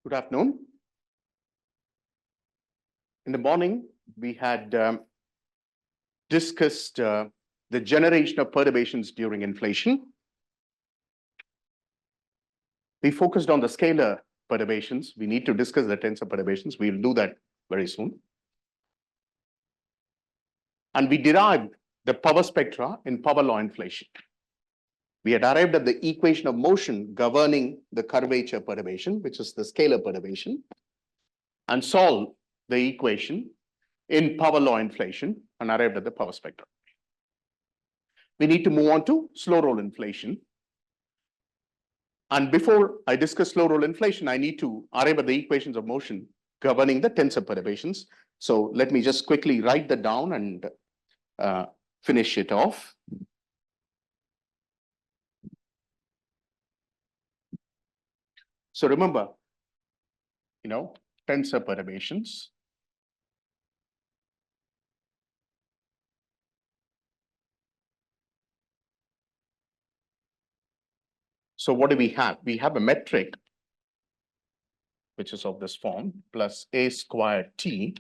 Good afternoon. In the morning, we had discussed the generation of perturbations during inflation. We focused on the scalar perturbations. We need to discuss the tensor perturbations. We'll do that very soon. And we derived the power spectra in power law inflation. We had arrived at the equation of motion governing the curvature perturbation, which is the scalar perturbation, and solved the equation in power law inflation and arrived at the power spectrum. We need to move on to slow roll inflation. And before I discuss slow roll inflation, I need to arrive at the equations of motion governing the tensor perturbations. So let me just quickly write that down and finish it off. So remember, tensor perturbations. So what do we have? We have a metric, which is of this form, plus a squared t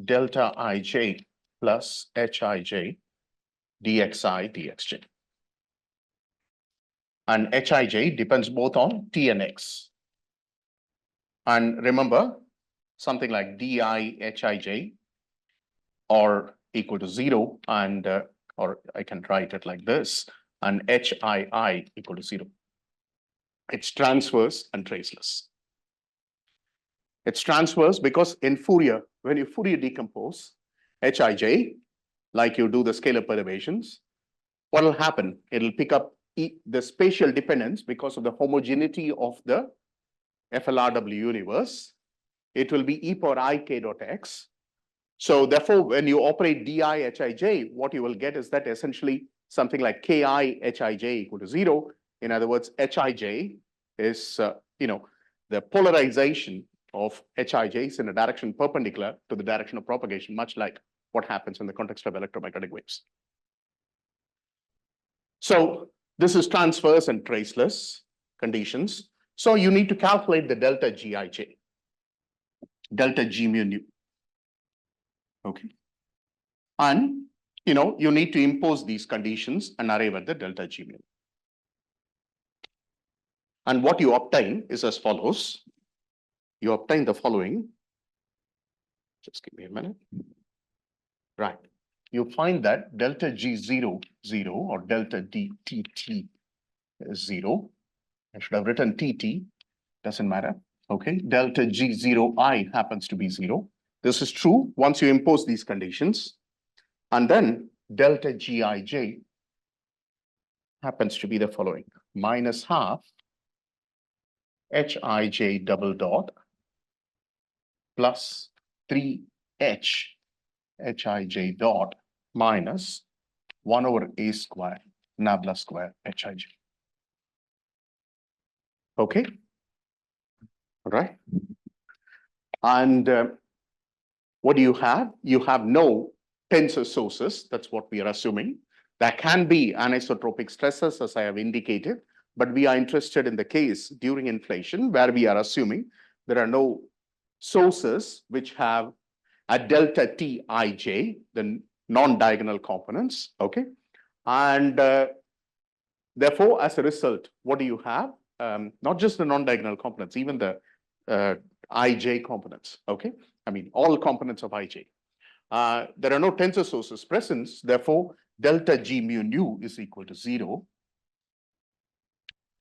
delta ij plus hij dxi dxj. And hij depends both on t and x. And remember, something like di hij are equal to 0, and or I can write it like this, and hii equal to 0. It's transverse and traceless. It's transverse because in Fourier, when you Fourier decompose hij, like you do the scalar perturbations, what will happen? It'll pick up the spatial dependence because of the homogeneity of the FLRW universe. It will be e power ik dot x. So therefore, when you operate di hij, what you will get is that essentially something like ki hij equal to 0. In other words, hij is the polarization of hij is in a direction perpendicular to the direction of propagation, much like what happens in the context of electromagnetic waves. So this is transverse and traceless conditions. So you need to calculate the delta gij, delta g mu nu. Okay. And you need to impose these conditions and arrive at the delta g mu. And what you obtain is as follows. You obtain the following. Just give me a minute. Right. You find that delta G0, 0, or delta DTT is 0. I should have written TT, doesn't matter. Okay. Delta G0I happens to be 0. This is true once you impose these conditions. And then delta Gij happens to be the following: minus half Hij double dot plus 3H Hij dot minus 1 over a square nabla square Hij. Okay. All right. And what do you have? You have no tensor sources. That's what we are assuming. There can be anisotropic stresses, as I have indicated, but we are interested in the case during inflation where we are assuming there are no sources which have a delta Tij, the non-diagonal components. Okay. And therefore, as a result, what do you have? Not just the non-diagonal components, even the Ij components. Okay. I mean, all components of Ij. There are no tensor sources present. Therefore, delta G mu nu is equal to 0.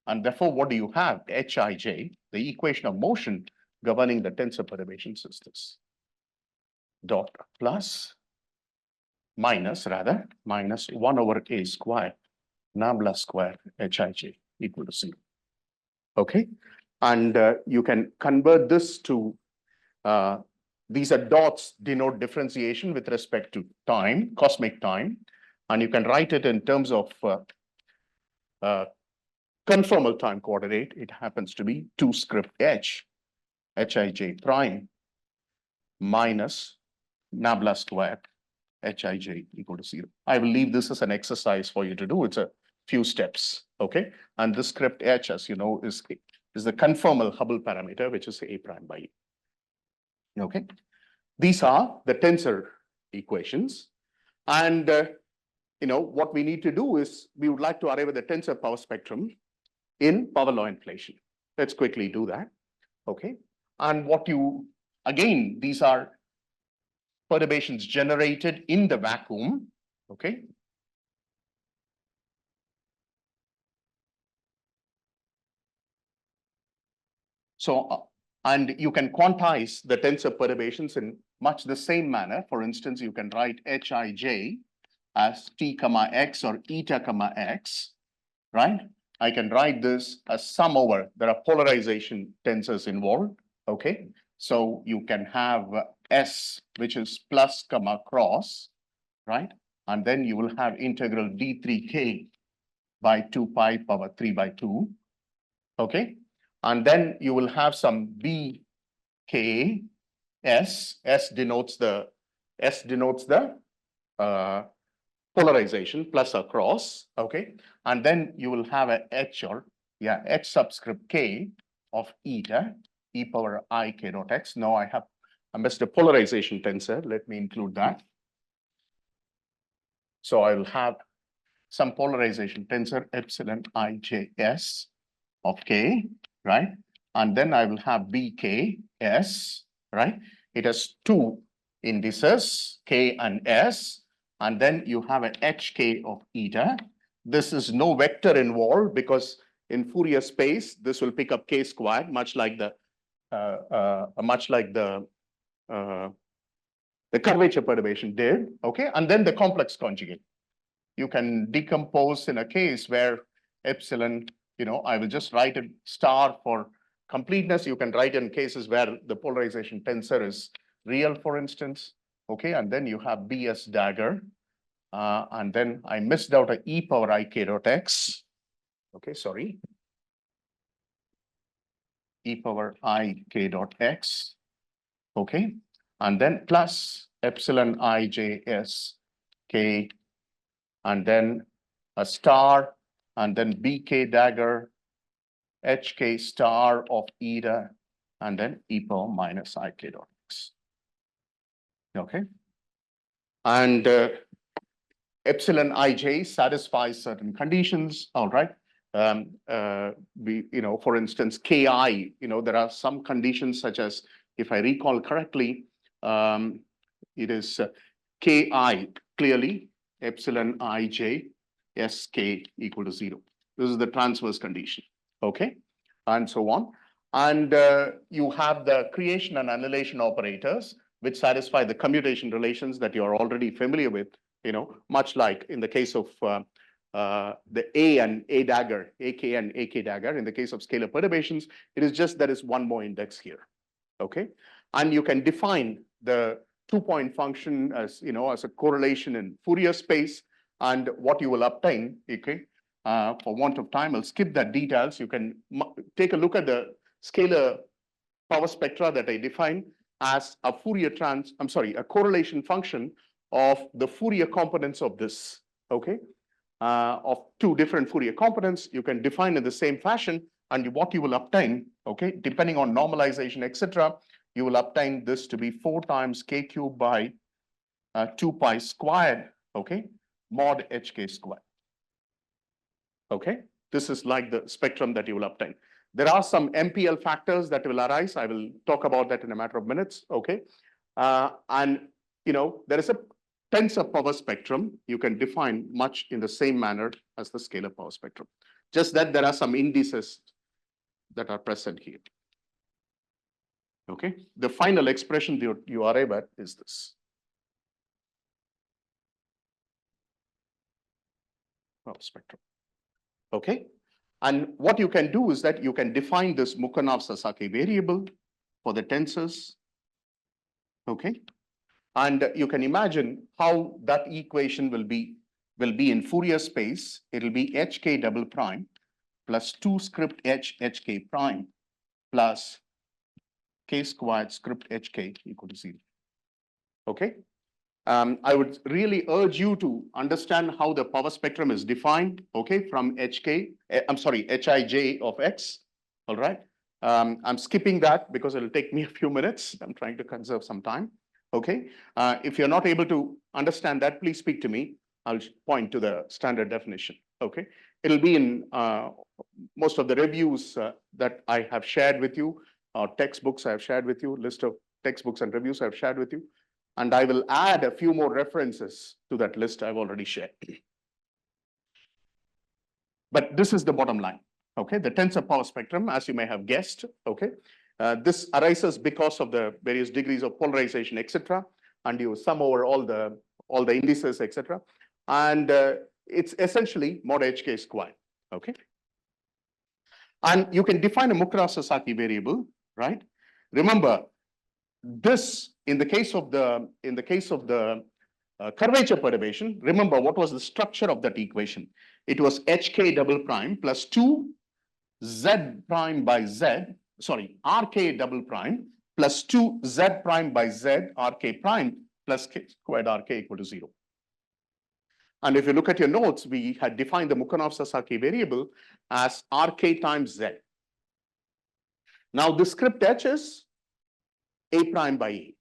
And therefore, what do you have? Hij, the equation of motion governing the tensor perturbations is this. Dot plus, minus 1 over a square nabla square Hij equal to 0. Okay. And you can convert this to, these are dots denote differentiation with respect to time, cosmic time. And you can write it in terms of conformal time coordinate. It happens to be 2 script h, Hij prime minus nabla square Hij equal to 0. I will leave this as an exercise for you to do. It's a few steps. Okay. And this script h, as you know, is is the conformal Hubble parameter, which is A prime by E. Okay, these are the tensor equations, and what we need to do is we would like to arrive at the tensor power spectrum in power law inflation. Let's quickly do that. Okay, and again, these are perturbations generated in the vacuum. Okay. So, and you can quantize the tensor perturbations in much the same manner. For instance, you can write Hij as t comma x or eta comma x, right? I can write this as sum over, there are polarization tensors involved, okay? So you can have S, which is plus comma cross, right? And then you will have integral d3k by 2 pi power 3 by 2, okay? And then you will have some bk, S denotes the polarization plus or cross, okay? And then you will have a H subscript k of eta, e power I k dot x. Now I missed a polarization tensor. Let me include that. So I will have some polarization tensor epsilon ijs of k, right? And then I will have bks, right? It has two indices, k and s. And then you have an hk of eta. This is no vector involved because in Fourier space, this will pick up k squared, much like the curvature perturbation did, okay? And then the complex conjugate. You can decompose in a case where epsilon, I will just write a star for completeness. You can write in cases where the polarization tensor is real, for instance, okay? And then you have bs dagger. And then I missed out a e power I k dot x. Okay, sorry. E power I k dot x. Okay. And then plus epsilon I j s k. And then a star. And then bk dagger. hk star of eta. And then e power minus I k dot x. Okay. And epsilon ij satisfies certain conditions, all right? For instance, ki, there are some conditions such as, if I recall correctly, it is ki clearly epsilon ij sk equal to 0. This is the transverse condition, okay? And so on. And you have the creation and annihilation operators which satisfy the commutation relations that you are already familiar with, much like in the case of the A and A dagger, AK and AK dagger. In the case of scalar perturbations, it is just there is one more index here, okay? And you can define the 2-point function as, as a correlation in Fourier space, and what you will obtain, okay? For want of time, I'll skip that details. You can take a look at the scalar power spectra that I defined as a a correlation function of the Fourier components of this, okay? Of two different Fourier components, you can define in the same fashion, and what you will obtain, okay, depending on normalization, etc., you will obtain this to be 4 times k cubed by 2 pi squared, okay, mod hk squared. Okay, this is like the spectrum that you will obtain. There are some MPL factors that will arise. I will talk about that in a matter of minutes, okay? And, there is a tensor power spectrum. You can define much in the same manner as the scalar power spectrum. Just that there are some indices that are present here. Okay, the final expression you arrive at is this. Power spectrum. Okay, and what you can do is that you can define this Mukhanov-Sasaki variable for the tensors. Okay, and you can imagine how that equation will be in Fourier space. It will be hk double prime plus 2 script hk prime plus k squared script hk equal to 0. Okay. I would really urge you to understand how the power spectrum is defined, okay, from Hij of x, all right? I'm skipping that because it'll take me a few minutes. I'm trying to conserve some time, okay? If you're not able to understand that, please speak to me. I'll point to the standard definition, okay? It'll be in most of the reviews that I have shared with you, or textbooks I have shared with you, list of textbooks and reviews I've shared with you. And I will add a few more references to that list I've already shared. But this is the bottom line, okay? The tensor power spectrum, as you may have guessed, okay? This arises because of the various degrees of polarization, etc. And you sum over all the indices, etc. And it's essentially mod hk squared, okay? And you can define a Mukra-Sasaki variable, right? Remember, this in the case of the curvature perturbation, remember what was the structure of that equation? It was hk double prime plus 2 z prime by z, sorry, rk double prime plus 2 z prime by z rk prime plus k squared rk equal to 0. And if you look at your notes, we had defined the Mukhanov-Sasaki variable as rk times z. Now this script h is a prime by a.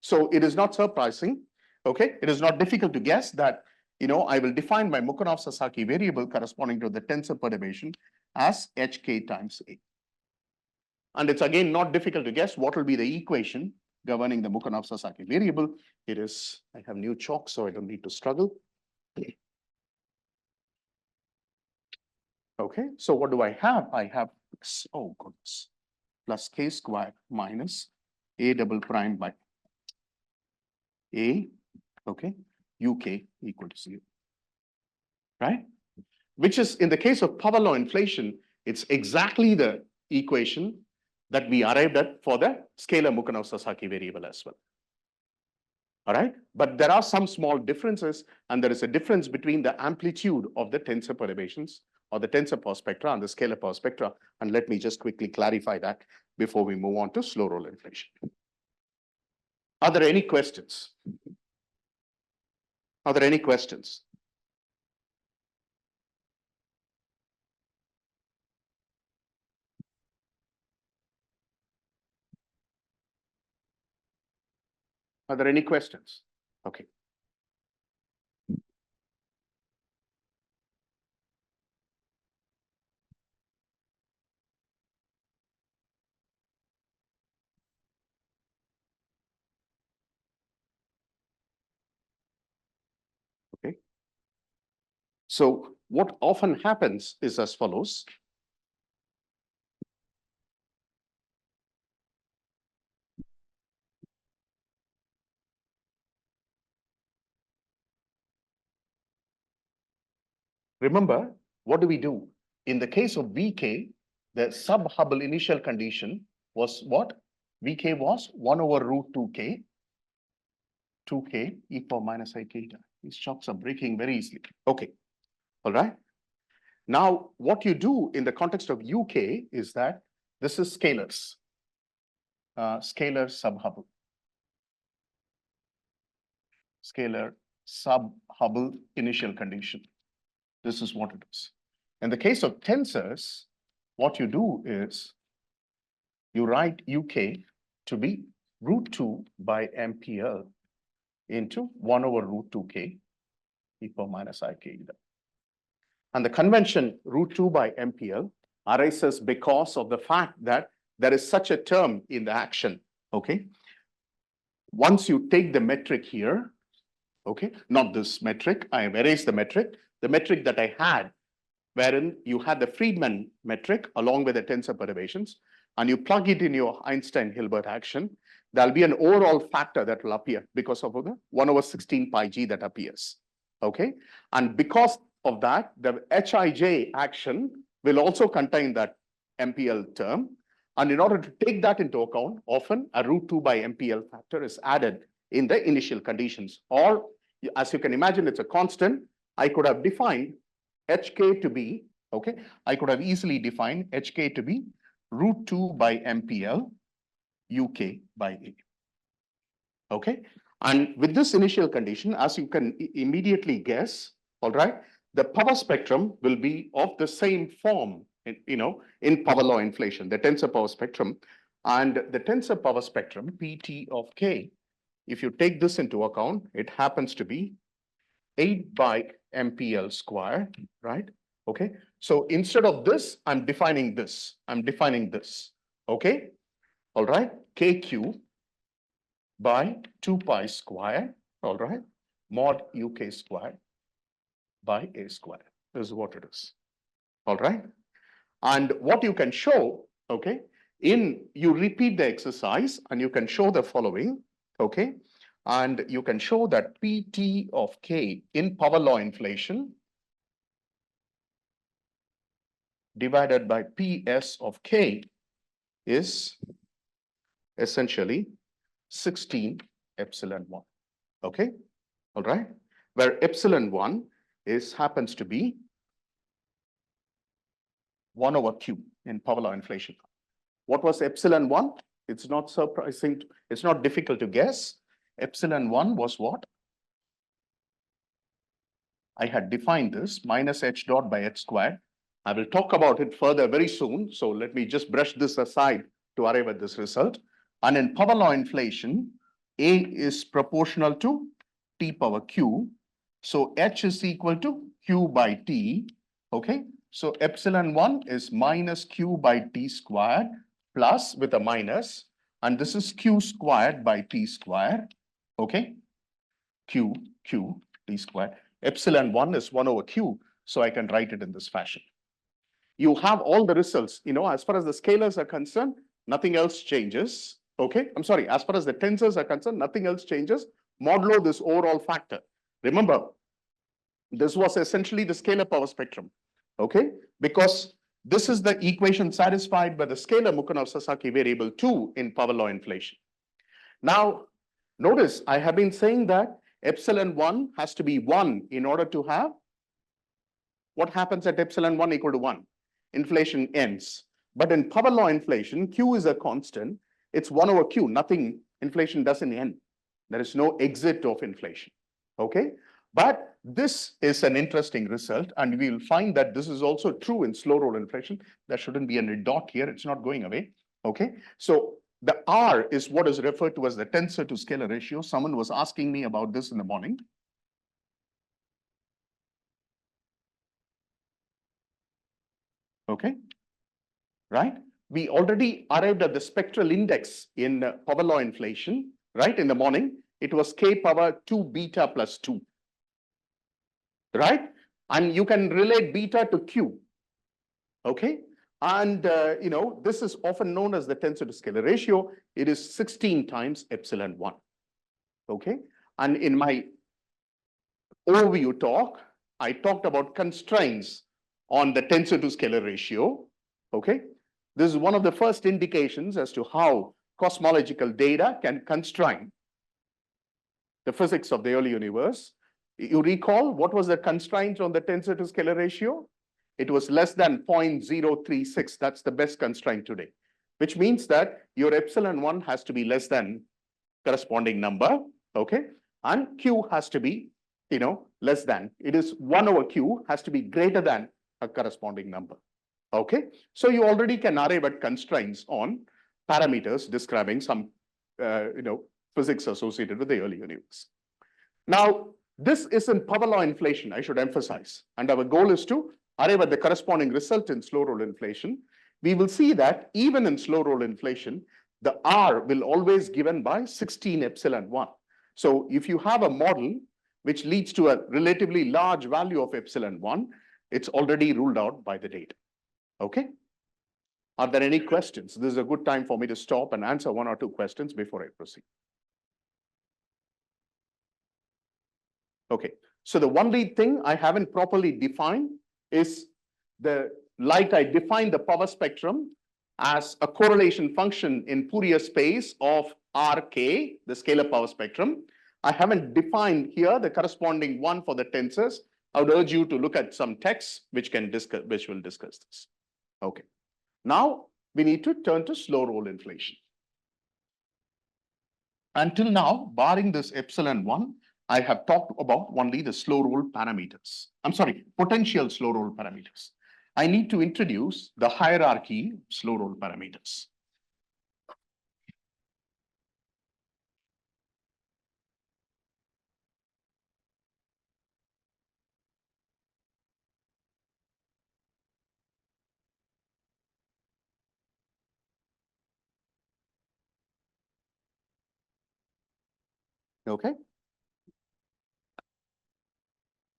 So it is not surprising, okay? It is not difficult to guess that, I will define my Mukhanov-Sasaki variable corresponding to the tensor perturbation as hk times a. And it's again not difficult to guess what will be the equation governing the Mukhanov-Sasaki variable. It is, I have new chalk, so I don't need to struggle. Okay, so what do I have? I have, oh goodness, plus k squared minus a double prime by a, okay, uk equal to 0, right? Which is, in the case of power law inflation, it's exactly the equation that we arrived at for the scalar Mukhanov-Sasaki variable as well. All right, but there are some small differences, and there is a difference between the amplitude of the tensor perturbations or the tensor power spectra and the scalar power spectra. And let me just quickly clarify that before we move on to slow roll inflation. Are there any questions? Are there any questions? Are there any questions? Okay. Okay. So what often happens is as follows. Remember, what do we do? In the case of Vk, the sub-Hubble initial condition was what? Vk was 1 over root 2k e power minus ik eta. These chalks are breaking very easily. Okay, all right. Now, what you do in the context of uk is that this is scalars, scalar sub-Hubble. Scalar sub-Hubble initial condition. This is what it is. In the case of tensors, what you do is you write uk to be root 2 by mpl into 1 over root 2k e power minus ik eta. And the convention root 2 by mpl arises because of the fact that there is such a term in the action, okay? Once you take the metric here, okay, not this metric, I have erased the metric that I had, wherein you had the Friedman metric along with the tensor perturbations, and you plug it in your Einstein-Hilbert action, there'll be an overall factor that will appear because of the 1 over 16 pi g that appears, okay? And because of that, the Hij action will also contain that MPL term. And in order to take that into account, often a root 2 by MPL factor is added in the initial conditions. Or, as you can imagine, it's a constant. I could have defined Hk to be, okay, I could have easily defined Hk to be root 2 by MPL uk by a. Okay, and with this initial condition, as you can immediately guess, all right, the power spectrum will be of the same form in power law inflation, the tensor power spectrum. And the tensor power spectrum, PT of K, if you take this into account, it happens to be 8 by MPL square, right? Okay. So instead of this, I'm defining this. Okay. All right. KQ by 2 pi square. All right. Mod UK square by A square. This is what it is. All right. And what you can show, okay, you repeat the exercise and you can show the following, okay, and you can show that PT of K in power law inflation divided by PS of K is essentially 16 epsilon 1, okay, all right, where epsilon 1 happens to be 1 over Q in power law inflation. What was epsilon 1? It's not surprising, it's not difficult to guess. Epsilon 1 was what? I had defined this minus h dot by h squared. I will talk about it further very soon. So let me just brush this aside to arrive at this result. And in power law inflation, A is proportional to T power Q. So H is equal to Q by T. Okay. So epsilon 1 is minus Q by T squared plus with a minus. And this is Q squared by T squared. Okay. Q T squared. Epsilon 1 is 1 over Q. So I can write it in this fashion. You have all the results, as far as the scalars are concerned, nothing else changes. Okay, I'm sorry, as far as the tensors are concerned, nothing else changes. Modulo this overall factor. Remember, this was essentially the scalar power spectrum. Okay, because this is the equation satisfied by the scalar Mukhanov-Sasaki variable 2 in power law inflation. Now, notice I have been saying that epsilon 1 has to be 1 in order to have what happens at epsilon 1 equal to 1? Inflation ends. But in power law inflation, Q is a constant. It's 1 over Q. Nothing, inflation doesn't end. There is no exit of inflation. Okay? But this is an interesting result, and we will find that this is also true in slow roll inflation. There shouldn't be a dot here. It's not going away. Okay? So the R is what is referred to as the tensor to scalar ratio. Someone was asking me about this in the morning. Okay, right? We already arrived at the spectral index in power law inflation, right? In the morning, it was K power 2 beta plus 2, right? And you can relate beta to Q, okay? And, this is often known as the tensor to scalar ratio. It is 16 times epsilon 1, okay? And in my overview talk, I talked about constraints on the tensor to scalar ratio, okay? This is one of the first indications as to how cosmological data can constrain the physics of the early universe. You recall what was the constraint on the tensor to scalar ratio? It was less than 0.036. That's the best constraint today, which means that your epsilon 1 has to be less than corresponding number, okay? And Q has to be, less than. It is 1 over Q has to be greater than a corresponding number. Okay, so you already can arrive at constraints on parameters describing some, physics associated with the early universe. Now, this is in power law inflation, I should emphasize, and our goal is to arrive at the corresponding result in slow roll inflation. We will see that even in slow roll inflation, the R will always given by 16 epsilon 1. So if you have a model which leads to a relatively large value of epsilon 1, it's already ruled out by the data. Okay. Are there any questions? This is a good time for me to stop and answer 1 or 2 questions before I proceed. Okay. So the only thing I haven't properly defined is like I defined the power spectrum as a correlation function in Fourier space of Rk, the scalar power spectrum. I haven't defined here the corresponding one for the tensors. I would urge you to look at some texts which will discuss this. Okay. Now we need to turn to slow roll inflation. Until now, barring this epsilon 1, I have talked about only the slow roll parameters. I'm sorry, potential slow roll parameters. I need to introduce the hierarchy of slow roll parameters. Okay.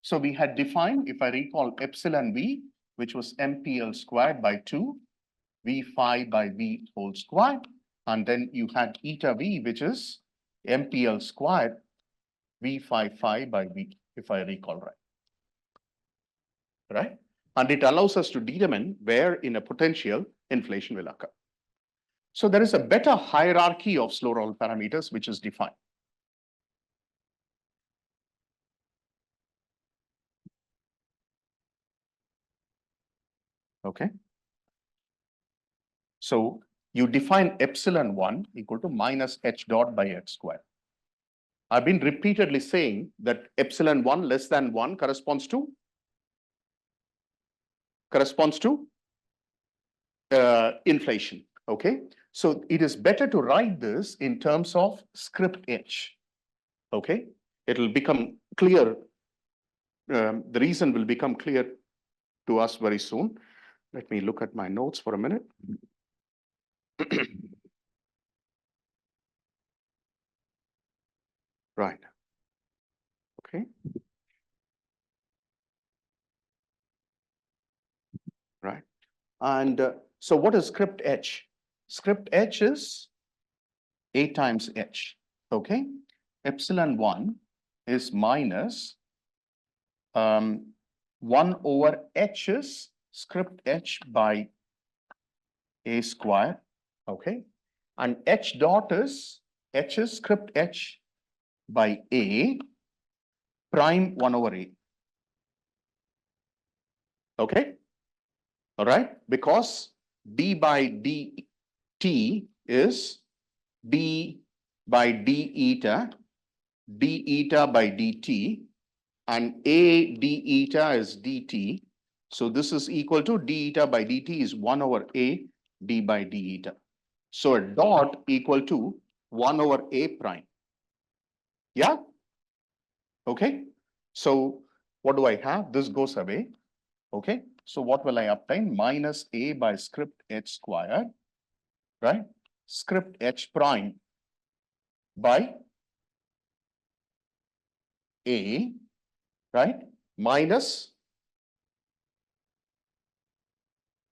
So we had defined, if I recall, epsilon v, which was MPL squared by 2, V phi by V whole squared. And then you had eta V, which is MPL squared V phi by V, if I recall right. Right? And it allows us to determine where in a potential inflation will occur. So there is a better hierarchy of slow roll parameters which is defined. Okay. So you define epsilon 1 equal to minus h dot by h squared. I've been repeatedly saying that epsilon 1 less than 1 corresponds to inflation. Okay. So it is better to write this in terms of script h. Okay. It will become clear. The reason will become clear to us very soon. Let me look at my notes for a minute. Right. Okay. Right. And so what is script h? Script h is a times h. Okay. Epsilon 1 is minus 1 over h is script h by a square. Okay. And h dot is script h by a prime 1 over a. Okay. All right. Because d by dt is d by d eta by dt, and a d eta is dt. So this is equal to d eta by dt is 1 over a d by d eta. So a dot equal to 1 over a prime. Yeah. Okay. So what do I have? This goes away. Okay. So what will I obtain? Minus a by script h squared, right? Script h prime by a, right? Minus,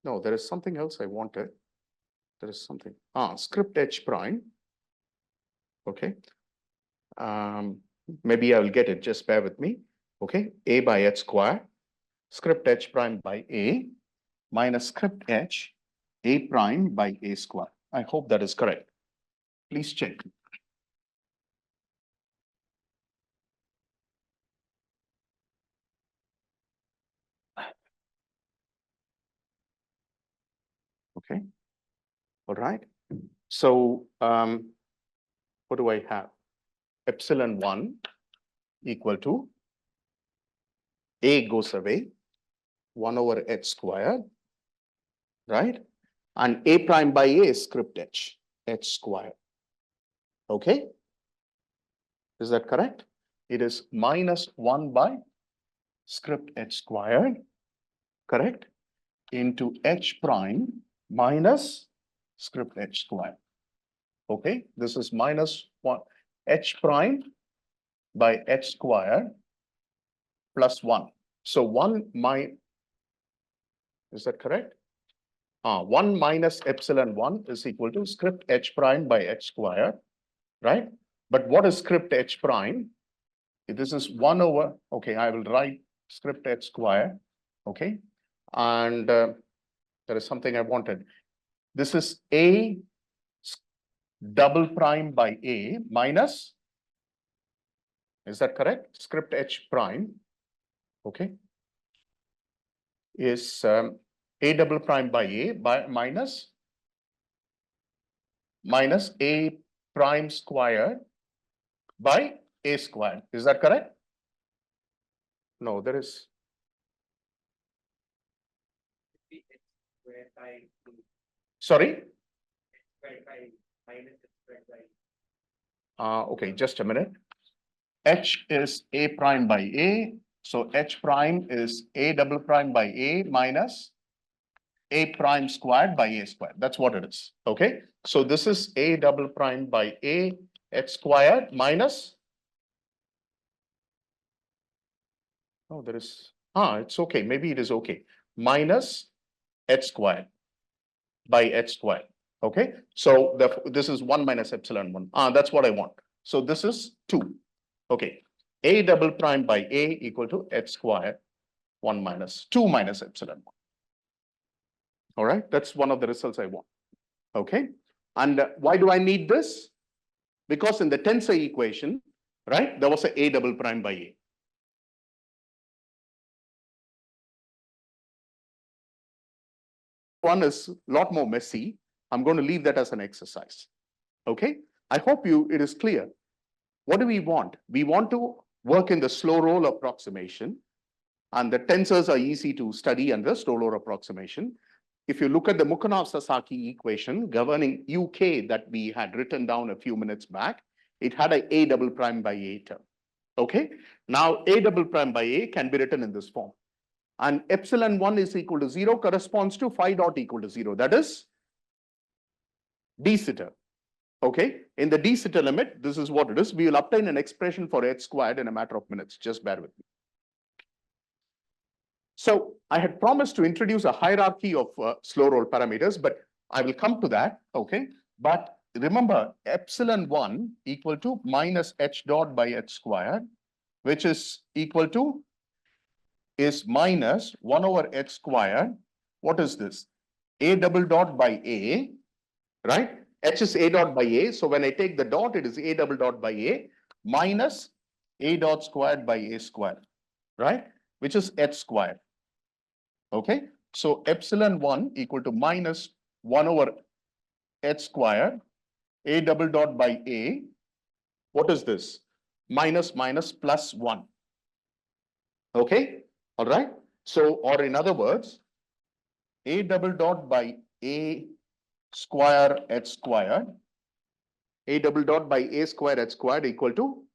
no, there is something else I wanted. There is something, script h prime. Okay. Maybe I will get it, just bear with me. Okay. A by h squared, script h prime by a minus script h a prime by a square. I hope that is correct. Please check. Okay. All right. So what do I have? Epsilon 1 equal to a goes away, 1 over h squared, right? And a prime by a is script h squared. Okay. Is that correct? It is minus 1 by script h squared, correct? Into h prime minus script h squared. Okay, this is minus 1 h prime by h squared plus 1. So 1 is that correct? 1 minus epsilon 1 is equal to script h prime by h squared, right? But what is script h prime? This is 1 over, okay, I will write script h squared, okay? And there is something I wanted. This is a double prime by a minus, is that correct? Script h prime, okay, is a double prime by a by minus a prime squared by a squared. Is that correct? No, there is. Sorry? Okay, just a minute. H is A prime by A. So H prime is A double prime by A minus A prime squared by A squared. That's what it is. Okay. So this is A double prime by A H squared minus. Oh, there is. It's okay. Maybe it is okay. Minus H squared by H squared. Okay. So this is 1 minus epsilon 1. That's what I want. So this is 2. Okay. A double prime by A equal to H squared 1 minus 2 minus epsilon 1. All right. That's one of the results I want. Okay. And why do I need this? Because in the tensor equation, right, there was a double prime by A. One is a lot more messy. I'm going to leave that as an exercise. Okay. I hope it is clear. What do we want? We want to work in the slow roll approximation, and the tensors are easy to study under slow roll approximation. If you look at the Mukhanov-Sasaki equation governing UK that we had written down a few minutes back, it had a double prime by A term. Okay. Now A double prime by A can be written in this form. And epsilon 1 is equal to 0 corresponds to phi dot equal to 0. That is d sitter. Okay. In the d sitter limit, this is what it is. We will obtain an expression for H squared in a matter of minutes. Just bear with me. So I had promised to introduce a hierarchy of slow roll parameters, but I will come to that. Okay. But remember, epsilon 1 equal to minus H dot by H squared, which is equal to is minus 1 over H squared. What is this? A double dot by A, right? H is A dot by A. So when I take the dot, it is A double dot by A minus A dot squared by A squared, right? Which is H squared. Okay. So epsilon 1 equal to minus 1 over H squared, A double dot by A. What is this? Minus minus plus 1. Okay. All right. So, or in other words, A double dot by A square H squared, A double dot by A square H squared equal to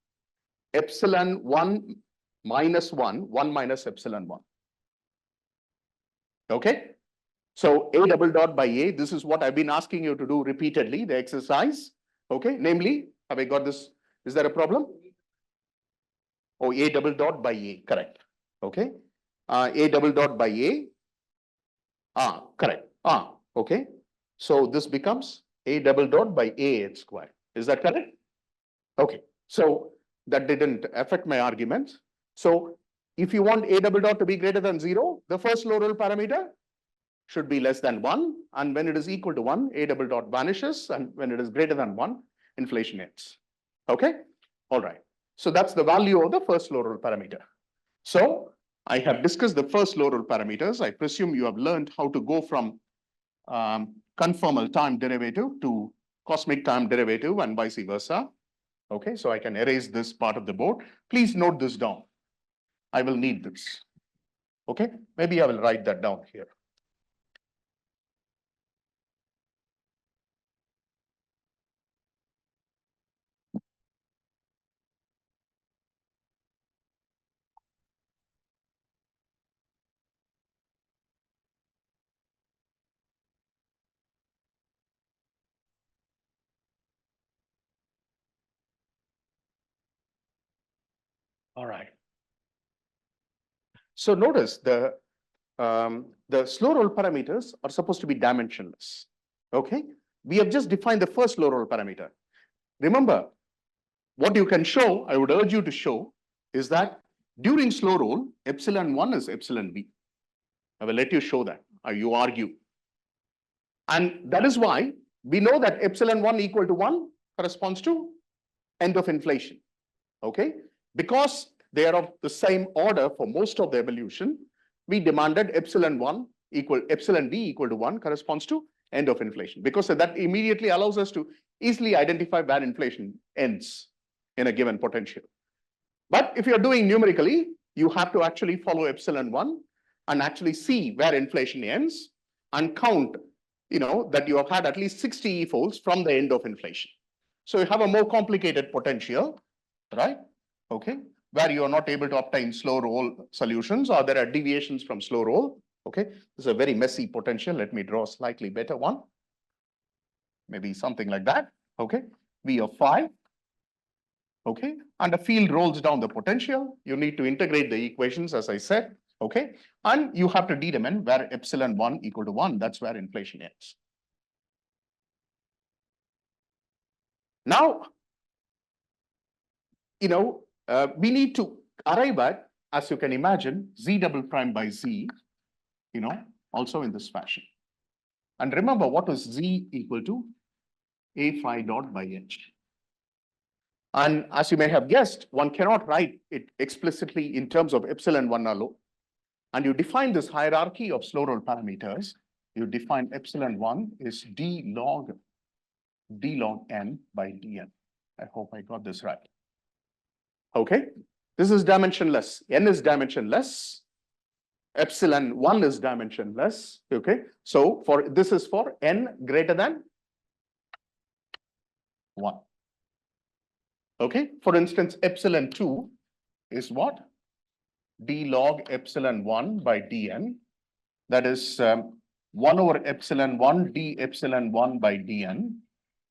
epsilon 1 minus 1 minus epsilon 1. Okay. So A double dot by A, this is what I've been asking you to do repeatedly, the exercise. Okay. Namely, have I got this? Is there a problem? Oh, A double dot by A, correct. Okay. A double dot by A. Correct. Okay. So this becomes A double dot by A H squared. Is that correct? Okay. So that didn't affect my arguments. So if you want A double dot to be greater than 0, the first slow roll parameter should be less than 1. And when it is equal to 1, A double dot vanishes. And when it is greater than 1, inflation ends. Okay. All right. So that's the value of the first slow roll parameter. So I have discussed the first slow roll parameters. I presume you have learned how to go from conformal time derivative to cosmic time derivative and vice versa. Okay, so I can erase this part of the board. Please note this down. I will need this. Okay, maybe I will write that down here. All right. So notice the slow roll parameters are supposed to be dimensionless. Okay, we have just defined the first slow roll parameter. Remember, what you can show, I would urge you to show, is that during slow roll, epsilon 1 is epsilon b. I will let you show that, or you argue. And that is why we know that epsilon 1 equal to 1 corresponds to end of inflation. Okay, because they are of the same order for most of the evolution, we demanded epsilon 1 equal epsilon b equal to 1 corresponds to end of inflation, because that immediately allows us to easily identify where inflation ends in a given potential. But if you're doing numerically, you have to actually follow epsilon 1 and actually see where inflation ends. and count, that you have had at least 60 E folds from the end of inflation. So you have a more complicated potential, right? Okay, where you are not able to obtain slow roll solutions, or there are deviations from slow roll. Okay, this is a very messy potential. Let me draw a slightly better one. Maybe something like that. Okay, V of 5. Okay, and the field rolls down the potential. You need to integrate the equations, as I said. Okay, and you have to determine where epsilon 1 equal to 1. That's where inflation ends. Now, we need to arrive at, as you can imagine, z double prime by z, also in this fashion. And remember, what was z equal to? A phi dot by h. And as you may have guessed, one cannot write it explicitly in terms of epsilon 1 alone. And you define this hierarchy of slow roll parameters. You define epsilon 1 is d log n by dn. I hope I got this right. Okay, this is dimensionless. N is dimensionless. Epsilon 1 is dimensionless. Okay, so this is for n greater than 1. Okay, for instance, epsilon 2 is what? D log epsilon 1 by dn. That is 1 over epsilon 1 d epsilon 1 by dn.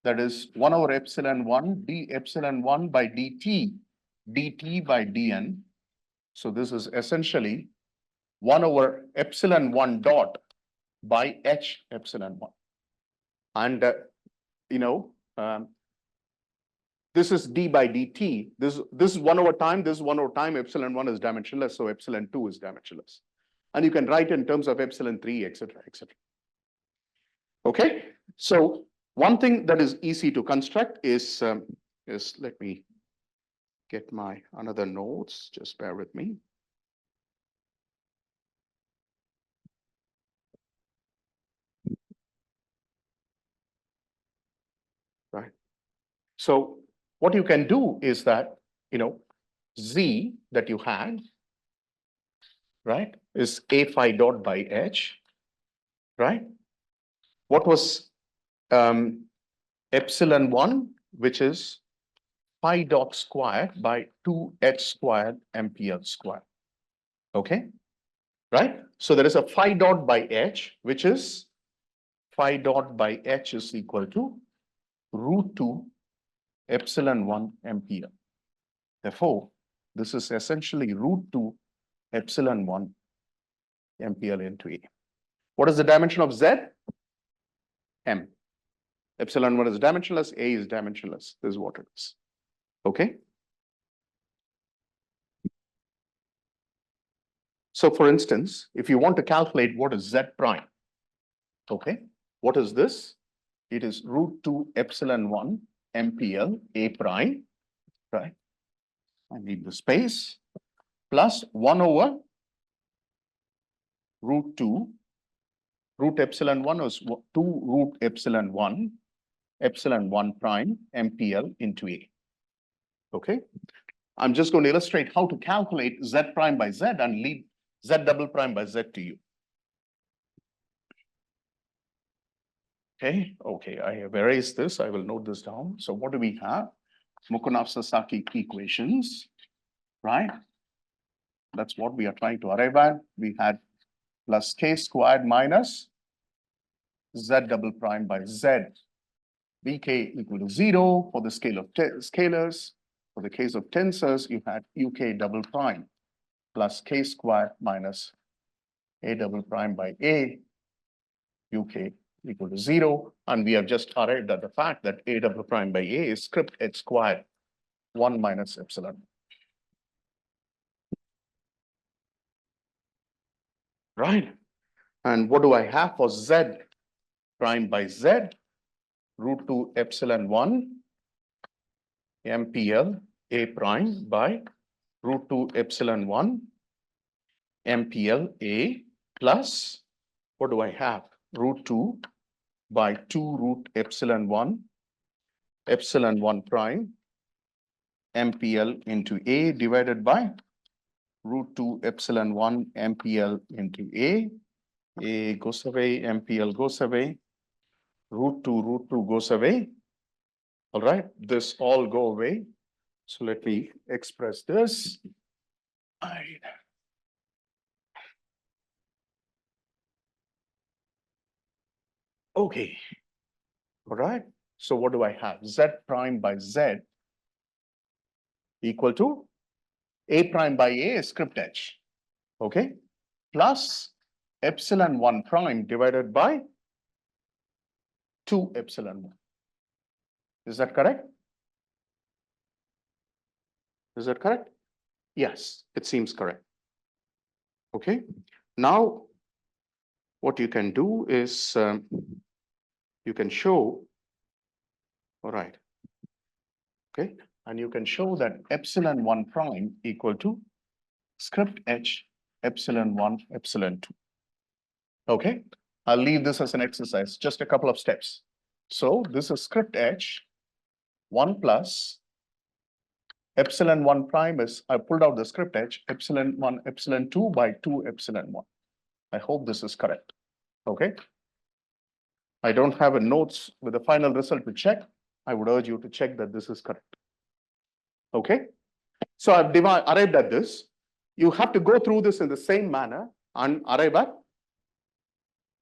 That is 1 over epsilon 1 d epsilon 1 by dt by dn. So this is essentially 1 over epsilon 1 dot by h epsilon 1. And, this is d by dt. This is 1 over time. This is 1 over time. Epsilon 1 is dimensionless. So epsilon 2 is dimensionless. And you can write in terms of epsilon 3, etc., etc. Okay. So one thing that is easy to construct is let me get my another notes. Just bear with me. Right. So what you can do is that, z that you had, right, is a phi dot by h, right? What was epsilon 1, which is phi dot squared by 2h squared MPL squared. Okay, right? So there is a phi dot by h, which is phi dot by h is equal to root 2 epsilon 1 MPL. Therefore, this is essentially root 2 epsilon 1 MPL into A. What is the dimension of Z? M. Epsilon 1 is dimensionless, A is dimensionless. This is what it is. Okay. So for instance, if you want to calculate what is Z prime, okay, what is this? It is root 2 epsilon 1 MPL A prime, right? I need the space, plus 1 over root 2, root epsilon 1 is 2 root epsilon 1 prime MPL into A. Okay. I'm just going to illustrate how to calculate Z prime by Z and leave Z double prime by Z to you. Okay, I have erased this. I will note this down. So what do we have? Mukhanov-Sasaki equations, right? That's what we are trying to arrive at. We had plus k squared minus Z double prime by Z. Vk equal to 0 for the scale of scalars. For the case of tensors, you had uk double prime plus k squared minus a double prime by a, uk equal to 0. And we have just arrived at the fact that a double prime by a is script h squared 1 minus epsilon. Right. And what do I have for Z prime by Z? Root 2 epsilon 1 MPL A prime by root 2 epsilon 1 MPL A plus, what do I have? Root 2 by 2 root epsilon 1 prime MPL into A divided by root 2 epsilon 1 MPL into A A goes away, MPL goes away, root 2 goes away. All right, this all go away. So let me express this. Okay. All right. So what do I have? Z prime by Z equal to A prime by A script H. Okay. Plus epsilon 1 prime divided by 2 epsilon 1. Is that correct? Is that correct? Yes, it seems correct. Okay. Now, what you can do is you can show, all right. Okay. And you can show that epsilon 1 prime equal to script H epsilon 1 epsilon 2. Okay. I'll leave this as an exercise, just a couple of steps. So this is script H 1 plus epsilon 1 prime is, I pulled out the script H, epsilon 1 epsilon 2 by 2 epsilon 1. I hope this is correct. Okay. I don't have a notes with the final result to check. I would urge you to check that this is correct. Okay. So I've arrived at this. You have to go through this in the same manner and arrive at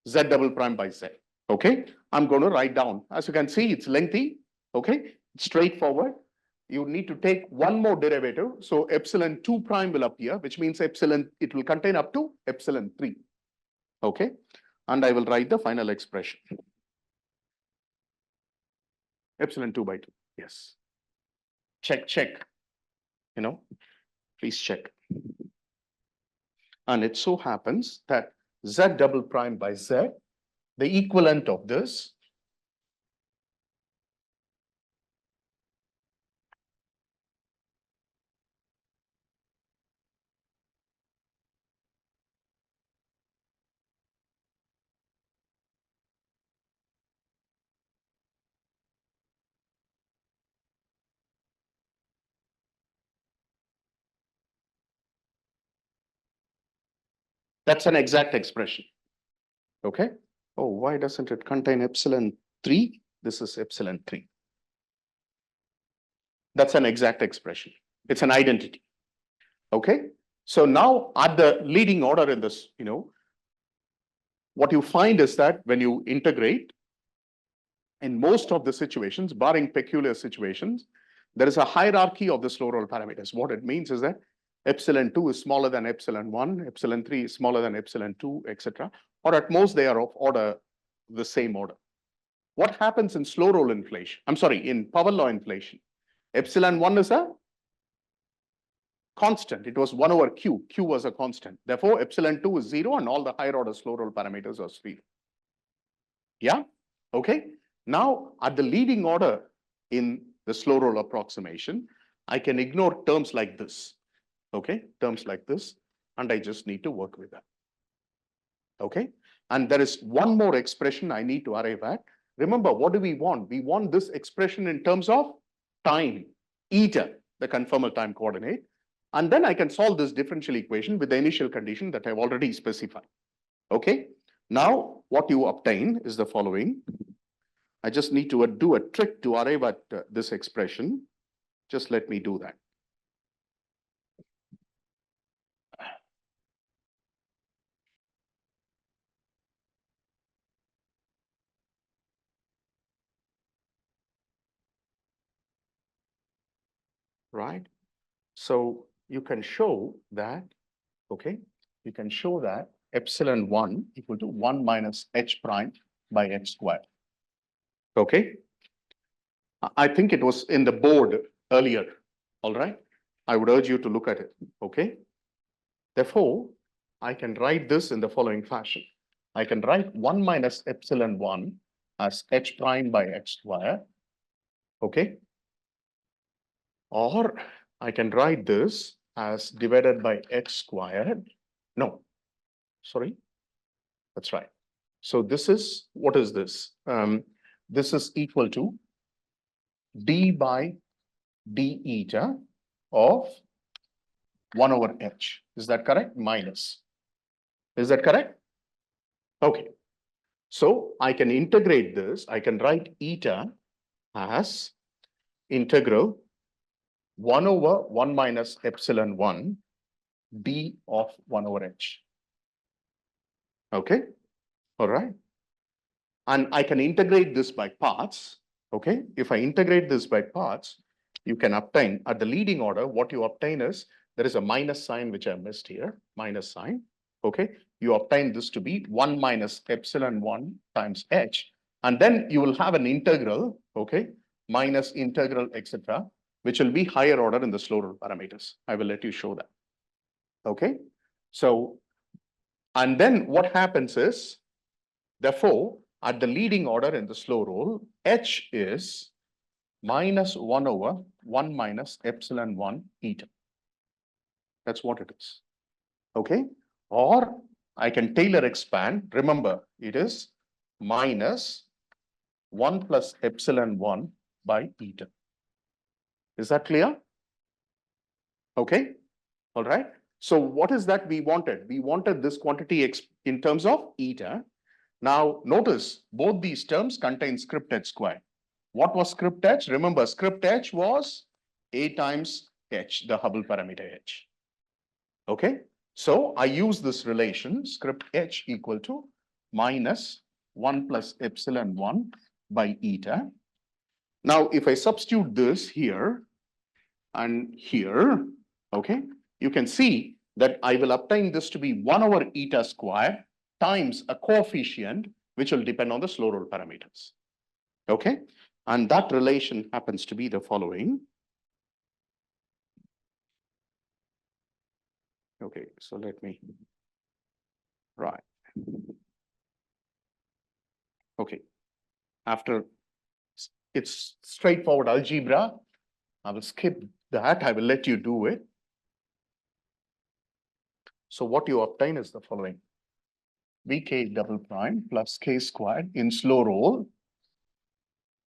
Z double prime by Z. Okay. I'm going to write down. As you can see, it's lengthy. Okay. It's straightforward. You need to take one more derivative. So epsilon 2 prime will appear, which means epsilon, it will contain up to epsilon 3. Okay. And I will write the final expression. Epsilon 2 by 2. Yes. Check, check. You know, please check. And it so happens that Z double prime by Z, the equivalent of this, that's an exact expression. Okay. Oh, why doesn't it contain epsilon 3? This is epsilon 3. That's an exact expression. It's an identity. Okay. So now at the leading order in this, you know, what you find is that when you integrate, in most of the situations, barring peculiar situations, there is a hierarchy of the slow roll parameters. What it means is that epsilon 2 is smaller than epsilon 1, epsilon 3 is smaller than epsilon 2, etc. Or at most they are of order, the same order. What happens in slow roll inflation? I'm sorry, in power law inflation, epsilon 1 is a constant. It was 1 over q. Q was a constant. Therefore, epsilon 2 is 0 and all the higher order slow roll parameters are 0. Yeah? Okay. Now, at the leading order in the slow roll approximation, I can ignore terms like this. Okay. Terms like this. And I just need to work with that. Okay. And there is one more expression I need to arrive at. Remember, what do we want? We want this expression in terms of time, eta, the conformal time coordinate. And then I can solve this differential equation with the initial condition that I've already specified. Okay. Now, what you obtain is the following. I just need to do a trick to arrive at this expression. Just let me do that. Right. So you can show that, okay, you can show that epsilon 1 equal to 1 minus h prime by h squared. Okay. I think it was in the board earlier. All right. I would urge you to look at it. Okay. Therefore, I can write this in the following fashion. I can write 1 minus epsilon 1 as h prime by h squared. Okay. Or I can write this as divided by h squared. No, sorry. That's right. So this is, what is this? This is equal to d by d eta of 1 over h. Is that correct? Minus. Is that correct? Okay, so I can integrate this. I can write eta as integral 1 over 1 minus epsilon 1 d of 1 over h. Okay, all right. And I can integrate this by parts. Okay, if I integrate this by parts, you can obtain at the leading order, what you obtain is there is a minus sign which I missed here, minus sign. Okay, you obtain this to be 1 minus epsilon 1 times h. And then you will have an integral, okay, minus integral, etc., which will be higher order in the slow roll parameters. I will let you show that. Okay, so, and then what happens is, therefore, at the leading order in the slow roll, h is minus 1 over 1 minus epsilon 1 eta. That's what it is. Okay, or I can Taylor expand. Remember, it is minus 1 plus epsilon 1 by eta. Is that clear? Okay, all right. So what is that we wanted? We wanted this quantity in terms of eta. Now notice both these terms contain script h squared. What was script h? Remember, script h was a times h, the Hubble parameter h. Okay, so I use this relation script h equal to minus 1 plus epsilon 1 by eta. Now, if I substitute this here and here, okay, you can see that I will obtain this to be 1 over eta squared times a coefficient which will depend on the slow roll parameters. Okay, and that relation happens to be the following. Okay, so let me, right. Okay, after it's straightforward algebra, I will skip that. I will let you do it. So what you obtain is the following. Vk double prime plus k squared in slow roll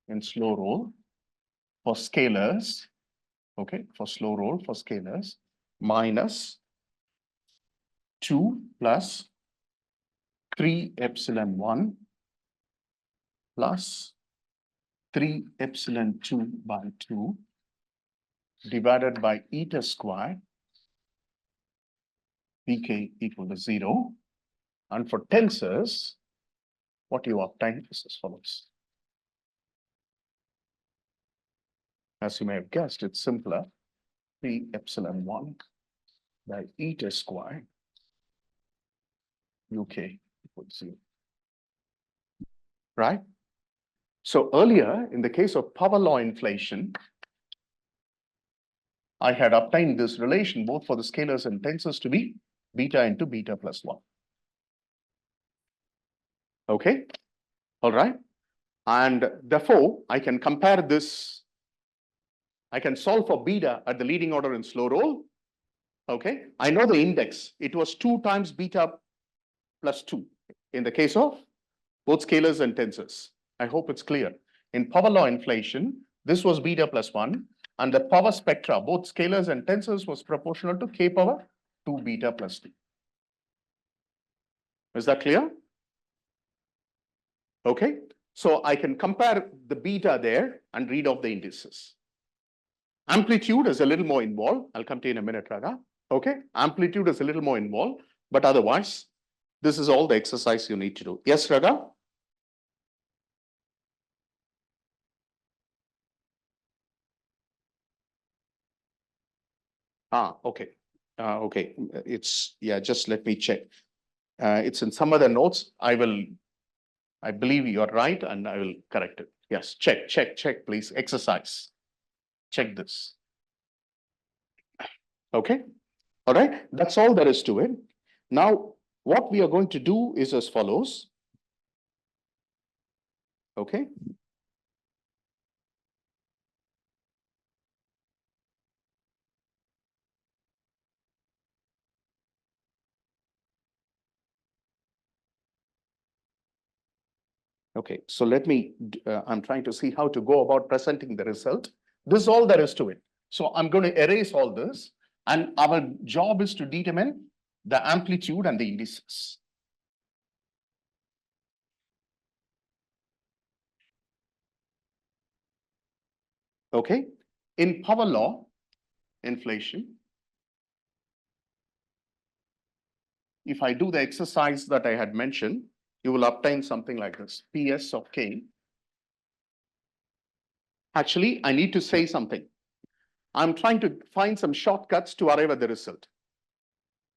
for scalars, okay, for slow roll for scalars, minus 2 plus 3 epsilon 1 plus 3 epsilon 2 by 2 divided by eta squared, Vk equal to 0. And for tensors, what you obtain is as follows. As you may have guessed, it's simpler. 3 epsilon 1 by eta squared, Uk equals 0. Right? So earlier, in the case of power law inflation, I had obtained this relation both for the scalars and tensors to be beta into beta plus 1. Okay? All right? And therefore, I can compare this. I can solve for beta at the leading order in slow roll. Okay? I know the index. It was 2 times beta plus 2 in the case of both scalars and tensors. I hope it's clear. In power law inflation, this was beta plus 1, and the power spectra, both scalars and tensors, was proportional to k power 2 beta plus 2. Is that clear? Okay, so I can compare the beta there and read off the indices. Amplitude is a little more involved. I'll come to you in a minute, Raga. Okay, amplitude is a little more involved, but otherwise, this is all the exercise you need to do. Yes, Raga? Okay. Okay, it's, yeah, just let me check. It's in some other notes. I believe you're right, and I will correct it. Yes, check, please. Exercise. Check this. Okay. All right. That's all there is to it. Now, what we are going to do is as follows. Okay. Okay, so let me, I'm trying to see how to go about presenting the result. This is all there is to it. So I'm going to erase all this, and our job is to determine the amplitude and the indices. Okay. In power law, inflation, if I do the exercise that I had mentioned, you will obtain something like this. PS of K. Actually, I need to say something. I'm trying to find some shortcuts to arrive at the result.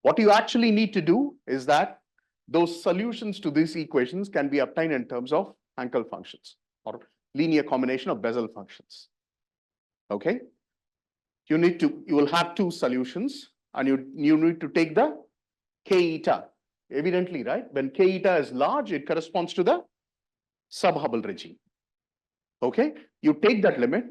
What you actually need to do is that those solutions to these equations can be obtained in terms of Hankel functions or linear combination of Bessel functions. Okay. You will have two solutions and you need to take the K eta. Evidently, right? When K eta is large, it corresponds to the sub-Hubble regime. Okay. You take that limit,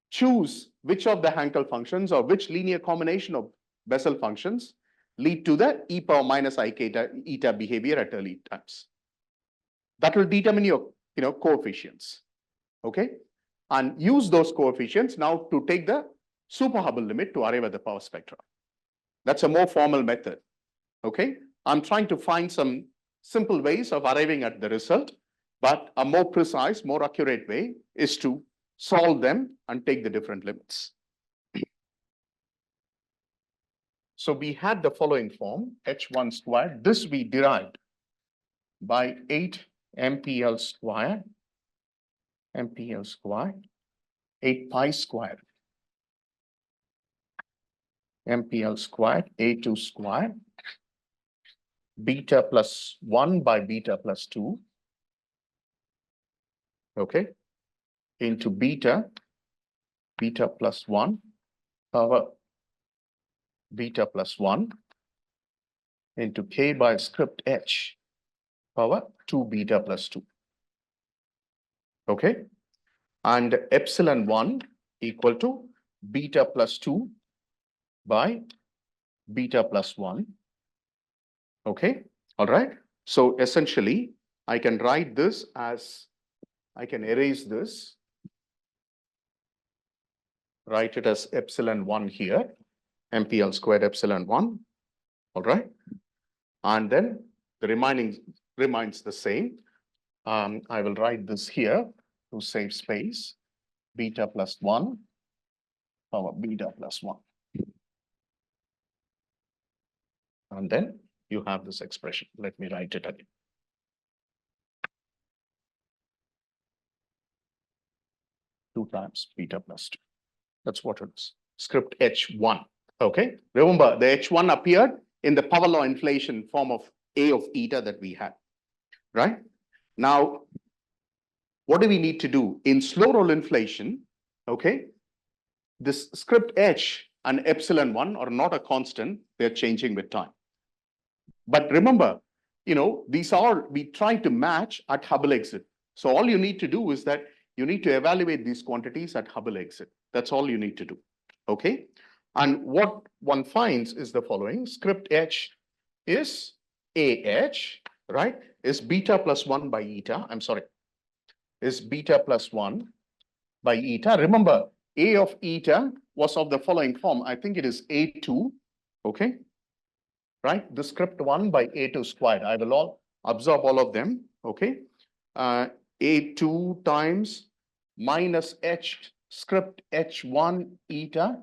choose which of the Hankel functions or which linear combination of Bessel functions lead to the e power minus I eta behavior at early times. That will determine your coefficients. Okay. And use those coefficients now to take the super Hubble limit to arrive at the power spectra. That's a more formal method. Okay. I'm trying to find some simple ways of arriving at the result, but a more precise, more accurate way is to solve them and take the different limits. So we had the following form, h1 squared. This we derived by 8 MPL squared, 8 pi squared, MPL squared, A2 squared, beta plus 1 by beta plus 2, okay, into beta plus 1 power beta plus 1 into k by script h power 2 beta plus 2. Okay. And epsilon 1 equal to beta plus 2 by beta plus 1. Okay. All right. So essentially, I can write this as, I can erase this, write it as epsilon 1 here, MPL squared epsilon 1. All right. And then the remaining remains the same. I will write this here to save space, beta plus 1 power beta plus 1. And then you have this expression. Let me write it again. 2 times beta plus 2. That's what it is. Script H1. Okay. Remember, the H1 appeared in the power law inflation form of A of eta that we had. Right? Now, what do we need to do? In slow roll inflation, okay, this script H and epsilon 1 are not a constant. They're changing with time. But remember, these are, we try to match at Hubble exit. So all you need to do is that you need to evaluate these quantities at Hubble exit. That's all you need to do. Okay. And what one finds is the following. Script H is AH, right? Is beta plus 1 by eta. I'm sorry. Is beta plus 1 by eta. Remember, A of eta was of the following form. I think it is A2. Okay. Right? The script 1 by A2 squared. I will all absorb all of them. Okay. A2 times minus H script H1 eta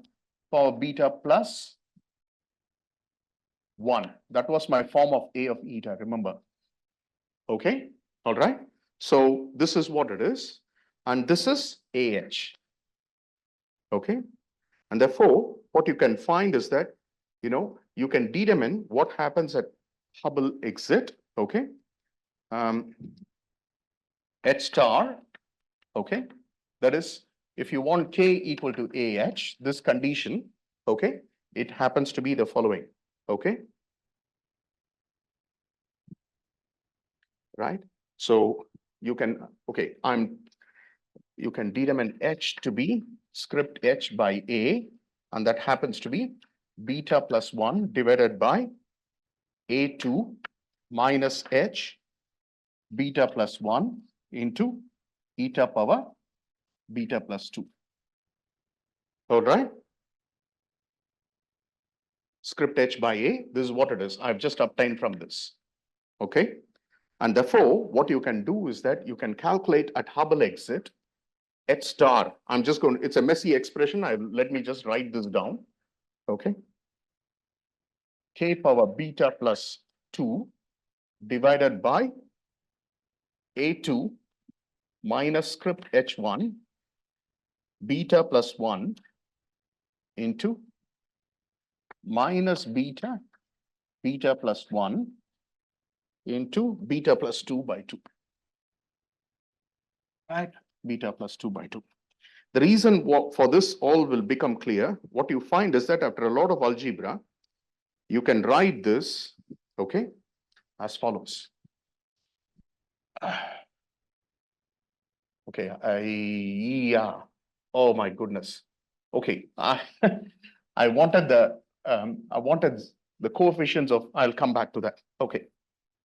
power beta plus 1. That was my form of A of eta, remember. Okay. All right. So this is what it is. And this is AH. Okay. And therefore, what you can find is that, you can determine what happens at Hubble exit. Okay. H star. Okay. That is, if you want K equal to AH, this condition, okay, it happens to be the following. Okay. Right. So you can, okay, you can determine H to be script H by A, and that happens to be beta plus 1 divided by A2 minus H beta plus 1 into eta power beta plus 2. All right. Script H by A, this is what it is. I've just obtained from this. Okay. And therefore, what you can do is that you can calculate at Hubble exit H star, I'm just going, it's a messy expression. Let me just write this down. Okay. K power beta plus 2 divided by A2 minus script H1 beta plus 1 into minus beta plus 1 into beta plus 2 by 2. Right? Beta plus 2 by 2. The reason for this all will become clear. What you find is that after a lot of algebra, you can write this, okay, as follows. Okay, yeah. Oh my goodness. Okay, I wanted the coefficients of. I'll come back to that. Okay,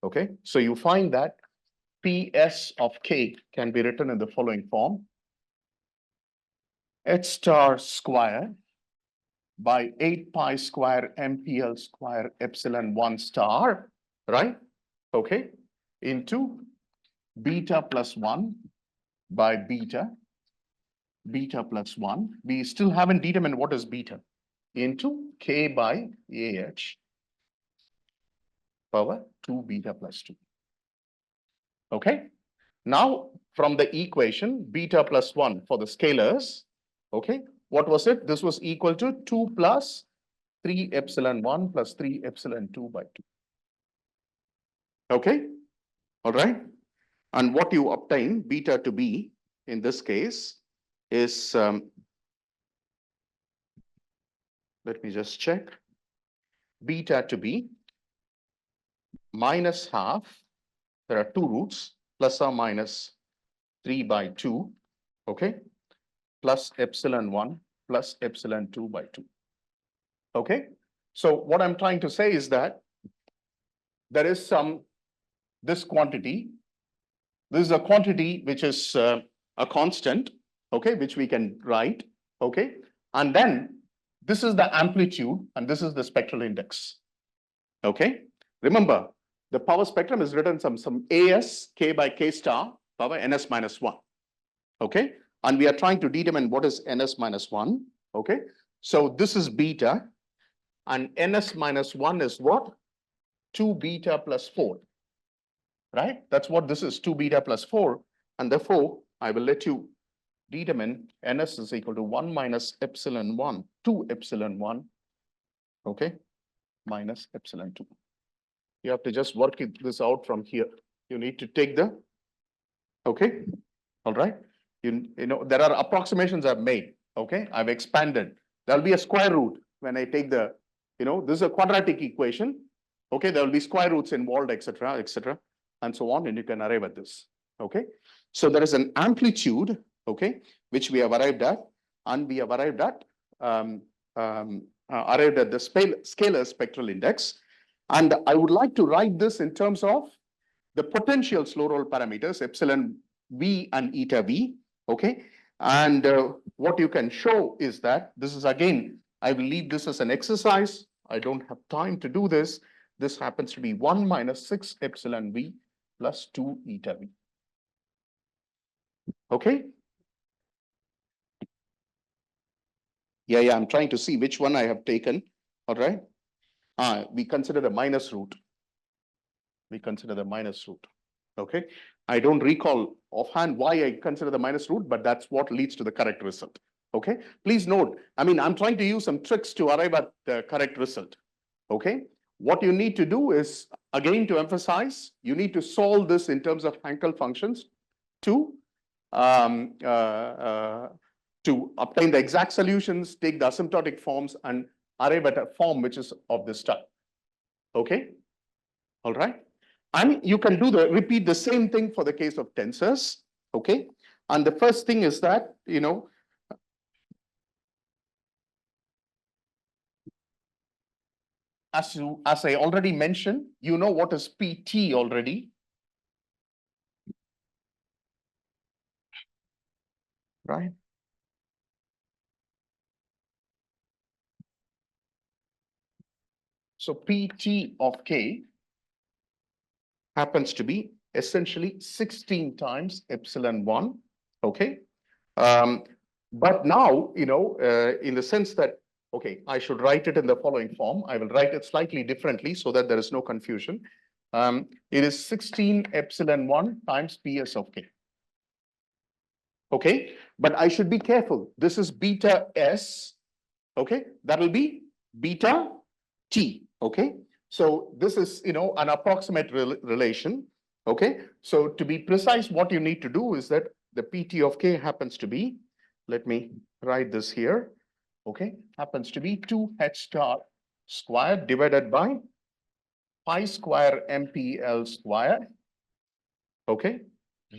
okay. So you find that PS of K can be written in the following form: H star square by 8 pi square MPL square epsilon 1 star, right? Okay, into beta plus 1 by beta plus 1. We still haven't determined what is beta, into K by AH power 2 beta plus 2. Okay. Now, from the equation, beta plus 1 for the scalars, okay, what was it? This was equal to 2 plus 3 epsilon 1 plus 3 epsilon 2 by 2. Okay, all right. And what you obtain, beta to be, in this case, is, let me just check, beta to be minus half, there are two roots, plus or minus 3 by 2, okay, plus epsilon 1 plus epsilon 2 by 2. Okay, so what I'm trying to say is that there is this quantity. This is a quantity which is a constant, okay, which we can write, okay, and then this is the amplitude and this is the spectral index, okay. Remember, the power spectrum is written some AS K by K star power NS minus 1, okay, and we are trying to determine what is NS minus 1, okay. So this is beta, and NS minus 1 is what? 2 beta plus 4, right? That's what this is, 2 beta plus 4. And therefore, I will let you determine NS is equal to 1 minus epsilon 1, 2 epsilon 1, okay, minus epsilon 2. You have to just work this out from here. You need to take the, okay, all right. You know, there are approximations I've made, okay? I've expanded. There'll be a square root when I take the, this is a quadratic equation. Okay, there will be square roots involved, etc., and so on, and you can arrive at this. Okay, so there is an amplitude, okay, which we have arrived at, and we have arrived at the scalar spectral index. And I would like to write this in terms of the potential slow roll parameters, epsilon v and eta v. Okay, and what you can show is that this is, again, I will leave this as an exercise. I don't have time to do this. This happens to be 1 minus 6 epsilon v plus 2 eta v. Okay. Yeah, I'm trying to see which one I have taken. All right. We consider the minus root. Okay. I don't recall offhand why I consider the minus root, but that's what leads to the correct result. Okay. Please note, I mean, I'm trying to use some tricks to arrive at the correct result. Okay. What you need to do is, again, to emphasize, you need to solve this in terms of Hankel functions to obtain the exact solutions, take the asymptotic forms, and arrive at a form which is of this type. Okay, all right. And you can repeat the same thing for the case of tensors. Okay, and the first thing is that, as I already mentioned, you know what is PT already, right? So PT of K happens to be essentially 16 times epsilon 1, okay? But now, in the sense that, okay, I should write it in the following form. I will write it slightly differently so that there is no confusion. It is 16 epsilon 1 times PS of K. Okay, but I should be careful. This is beta S. Okay, that will be beta T. Okay, so this is, an approximate relation. Okay, so to be precise, what you need to do is that the PT of K happens to be, let me write this here. Okay, happens to be 2h star squared divided by pi square MPL square. Okay,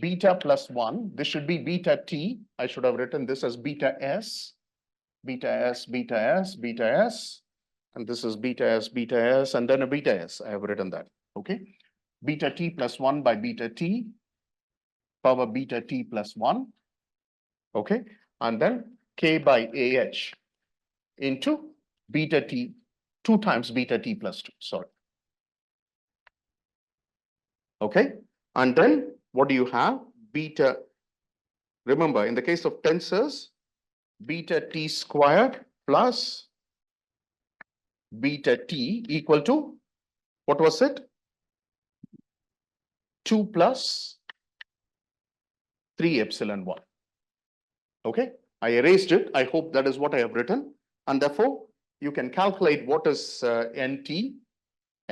beta plus 1. This should be beta T. I should have written this as beta S, beta S, beta S, beta S. And this is beta S, and then a beta S. I have written that. Okay, beta T plus 1 by beta T, power beta T plus 1. Okay, and then K by AH into beta T, 2 times beta T plus 2. Sorry. Okay, and then what do you have? Beta, remember, in the case of tensors, beta T squared plus beta T equal to, what was it? 2 plus 3 epsilon 1. Okay, I erased it. I hope that is what I have written. And therefore, you can calculate what is NT.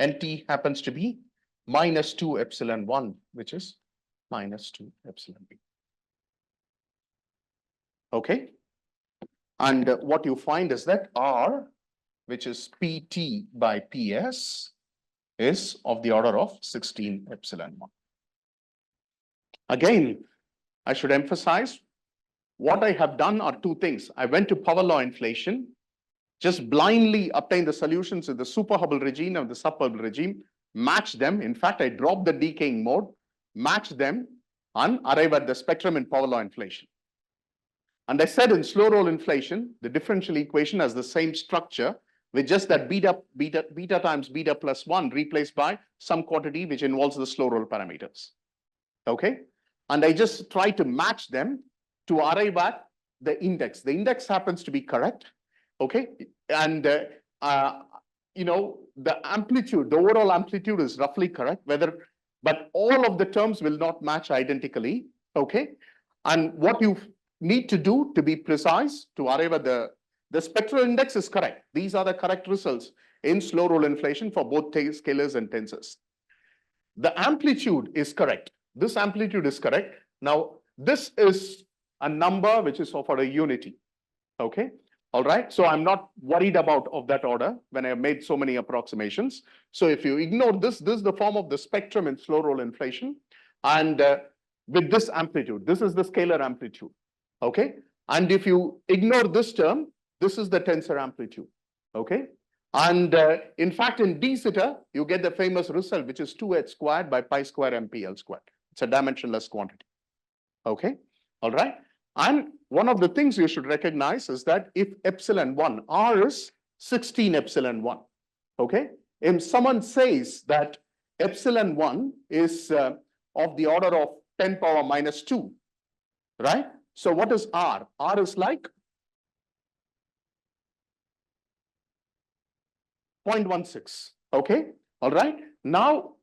NT happens to be minus 2 epsilon 1, which is minus 2 epsilon B. Okay, and what you find is that R, which is PT by PS, is of the order of 16 epsilon 1. Again, I should emphasize, what I have done are two things. I went to power law inflation, just blindly obtained the solutions in the super Hubble regime and the sub Hubble regime, matched them. In fact, I dropped the decaying mode, matched them, and arrive at the spectrum in power law inflation. And I said in slow roll inflation, the differential equation has the same structure, with just that beta times beta plus 1 replaced by some quantity which involves the slow roll parameters. Okay, and I just try to match them to arrive at the index. The index happens to be correct. Okay, and the amplitude, the overall amplitude is roughly correct, but all of the terms will not match identically. Okay, and what you need to do to be precise to arrive at the spectral index is correct. These are the correct results in slow roll inflation for both scalars and tensors. The amplitude is correct. This amplitude is correct. Now, this is a number which is of a unity. Okay, all right. So I'm not worried about of that order when I have made so many approximations. So if you ignore this is the form of the spectrum in slow roll inflation. And with this amplitude, this is the scalar amplitude. Okay, and if you ignore this term, this is the tensor amplitude. Okay, and in fact, in d zeta, you get the famous result, which is 2h squared by pi square MPL squared. It's a dimensionless quantity. Okay, all right. And one of the things you should recognize is that if epsilon 1, R is 16 epsilon 1. Okay, if someone says that epsilon 1 is of the order of 10 power minus 2, right? So what is R? R is like 0.16. Okay, all right. Now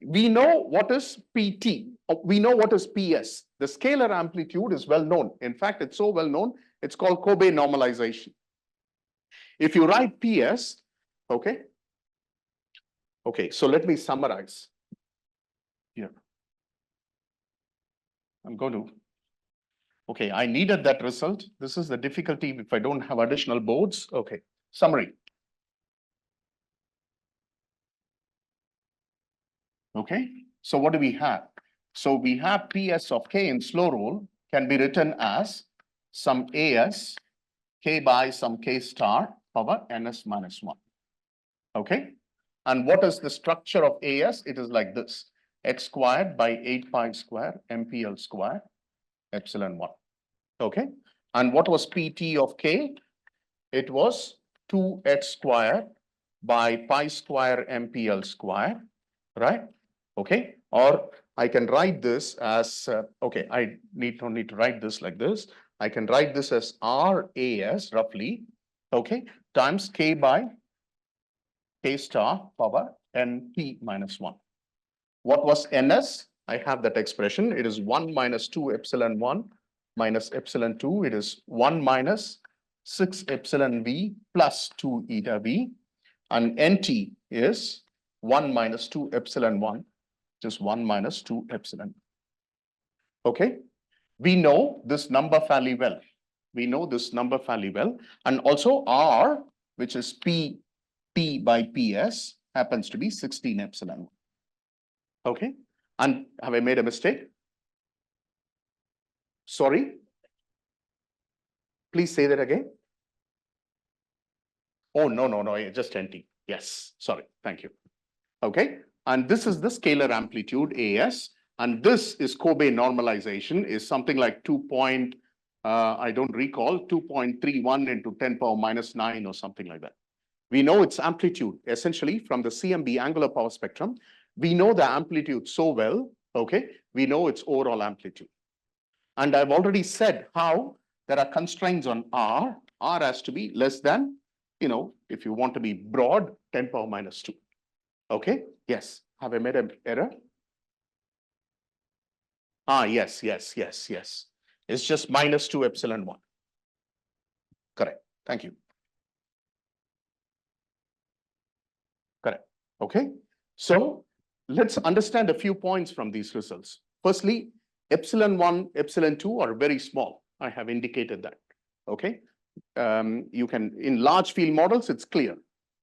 we know what is PT. We know what is PS. The scalar amplitude is well known. In fact, it's so well known, it's called Kobe normalization. If you write PS, okay. Okay, so let me summarize here. I'm going to, okay, I needed that result. This is the difficulty if I don't have additional boards. Okay, summary. Okay, so what do we have? So we have PS of K in slow roll can be written as some AS K by some K star power NS minus 1. Okay, and what is the structure of AS? It is like this: X squared by 8 pi square MPL square epsilon 1. Okay, and what was PT of K? It was 2h squared by pi square MPL square, right? Okay, or I can write this as, okay, I don't need to write this like this. I can write this as RAS roughly, okay, times K by K star power NT minus 1. What was NS? I have that expression. It is 1 minus 2 epsilon 1 minus epsilon 2. It is 1 minus 6 epsilon V plus 2 eta V. And NT is 1 minus 2 epsilon 1, just 1 minus 2 epsilon. Okay? We know this number fairly well. We know this number fairly well. And also R, which is P by PS, happens to be 16 epsilon. Okay? And have I made a mistake? Sorry? Please say that again. Oh, no, just NT. Yes, sorry, thank you. Okay, and this is the scalar amplitude AS, and this is Kobe normalization is something like 2. I don't recall, 2.31 into 10 power minus 9 or something like that. We know its amplitude essentially from the CMB angular power spectrum. We know the amplitude so well, okay? We know its overall amplitude. And I've already said how there are constraints on R. R has to be less than, if you want to be broad, 10 power minus 2. Okay, yes. Have I made an error? Yes. It's just minus 2 epsilon 1. Correct. Thank you. Correct. Okay. So let's understand a few points from these results. Firstly, epsilon 1, epsilon 2 are very small. I have indicated that. Okay. You can, in large field models, it's clear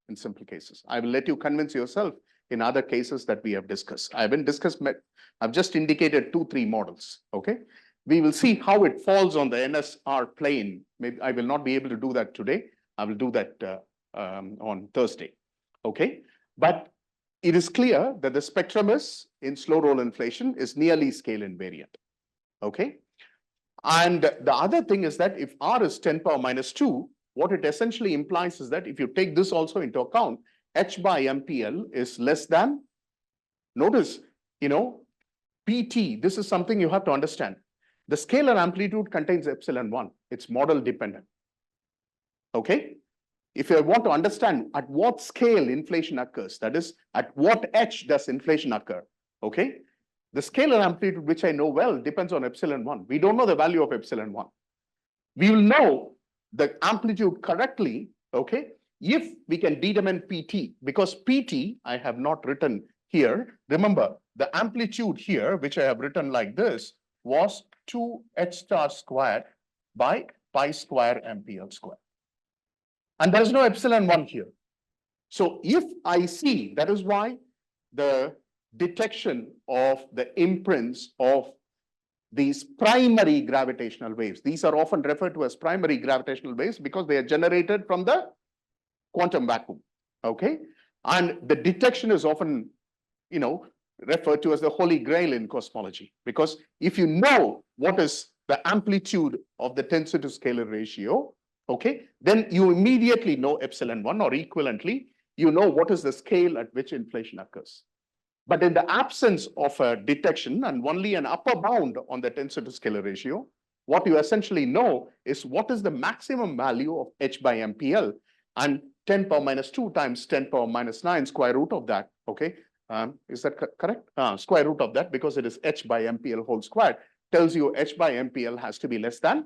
in simple cases. I will let you convince yourself in other cases that we have discussed. I've just indicated 2-3 models. Okay. We will see how it falls on the NSR plane. Maybe I will not be able to do that today. I will do that on Thursday. Okay. But it is clear that the spectrum is in slow roll inflation is nearly scale invariant. Okay. And the other thing is that if R is 10 power minus 2, what it essentially implies is that if you take this also into account, H by MPL is less than, notice, PT, this is something you have to understand. The scalar amplitude contains epsilon 1. It's model dependent. Okay. If you want to understand at what scale inflation occurs, that is, at what H does inflation occur, okay? The scalar amplitude, which I know well, depends on epsilon 1. We don't know the value of epsilon 1. We will know the amplitude correctly, okay, if we can determine PT, because PT, I have not written here. Remember, the amplitude here, which I have written like this, was 2H star squared by pi square MPL square. And there is no epsilon 1 here. So if I see, that is why the detection of the imprints of these primary gravitational waves, these are often referred to as primary gravitational waves because they are generated from the quantum vacuum. Okay. And the detection is often, referred to as the holy grail in cosmology, because if you know what is the amplitude of the tensor to scalar ratio, okay, then you immediately know epsilon 1, or equivalently, you know what is the scale at which inflation occurs. But in the absence of a detection and only an upper bound on the tensor to scalar ratio, what you essentially know is what is the maximum value of H by MPL, and 10 power minus 2 times 10 power minus 9 square root of that, okay? Is that correct? Square root of that, because it is H by MPL whole squared, tells you H by MPL has to be less than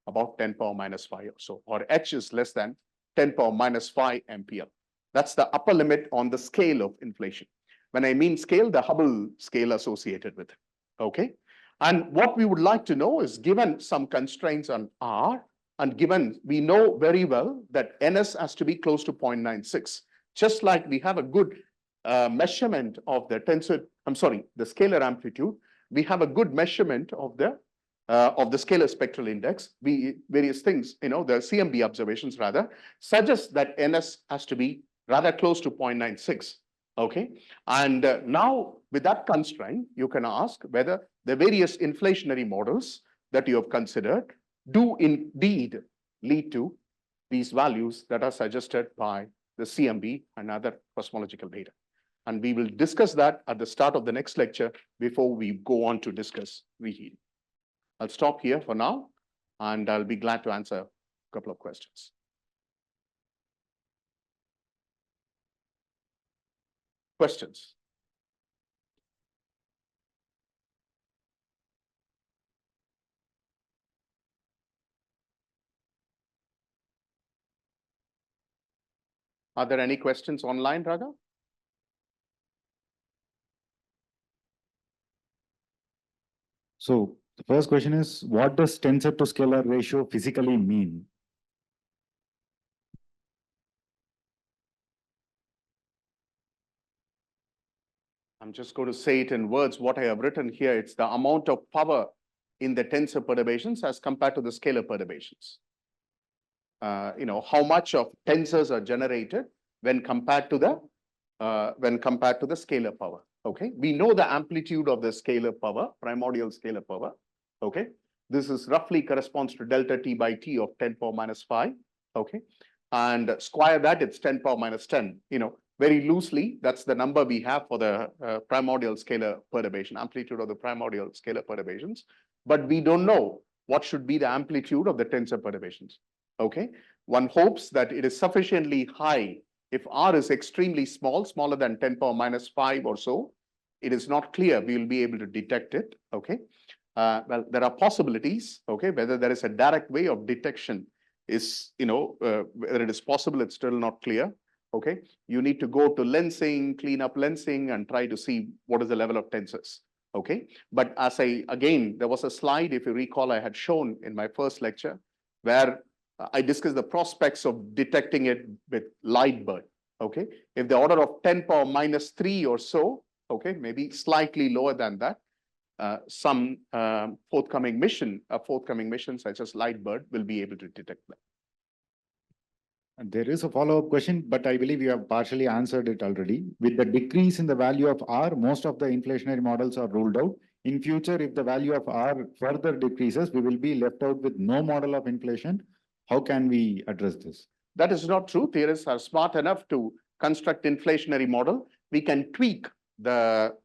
about 10 power minus 5 or so, or H is less than 10 power minus 5 MPL. That's the upper limit on the scale of inflation. When I mean scale, the Hubble scale associated with it, okay? And what we would like to know is, given some constraints on R, and given we know very well that NS has to be close to 0.96, just like we have a good measurement of the the scalar amplitude, we have a good measurement of the scalar spectral index. Various things, the CMB observations rather, suggest that NS has to be rather close to 0.96. Okay, and now with that constraint, you can ask whether the various inflationary models that you have considered do indeed lead to these values that are suggested by the CMB and other cosmological data. And we will discuss that at the start of the next lecture before we go on to discuss reheating. I'll stop here for now. and I'll be glad to answer a couple of questions. Questions? Are there any questions online, Raga? So the first question is, what does tensor to scalar ratio physically mean? I'm just going to say it in words, what I have written here. It's the amount of power in the tensor perturbations as compared to the scalar perturbations. How much of tensors are generated when compared to the scalar power. Okay, we know the amplitude of the scalar power, primordial scalar power. Okay, this is roughly corresponds to delta t by t of 10 power minus 5. Okay, and square that, it's 10 power minus 10. Very loosely, that's the number we have for the primordial scalar perturbation, amplitude of the primordial scalar perturbations. But we don't know what should be the amplitude of the tensor perturbations. Okay, one hopes that it is sufficiently high. If R is extremely small, smaller than 10 power minus 5 or so, it is not clear we will be able to detect it. Okay, well, there are possibilities. Okay, whether there is a direct way of detection is, whether it is possible, it's still not clear. Okay, you need to go to lensing, clean up lensing, and try to see what is the level of tensors. Okay, but again, there was a slide, if you recall, I had shown in my first lecture, where I discussed the prospects of detecting it with light burn. Okay, if the order of 10 power minus 3 or so, okay, maybe slightly lower than that, some forthcoming mission such as light burn will be able to detect that. And there is a follow-up question, but I believe you have partially answered it already. With the decrease in the value of R, most of the inflationary models are ruled out. In future, if the value of R further decreases, we will be left out with no model of inflation. How can we address this? That is not true. Theorists are smart enough to construct inflationary model. We can tweak the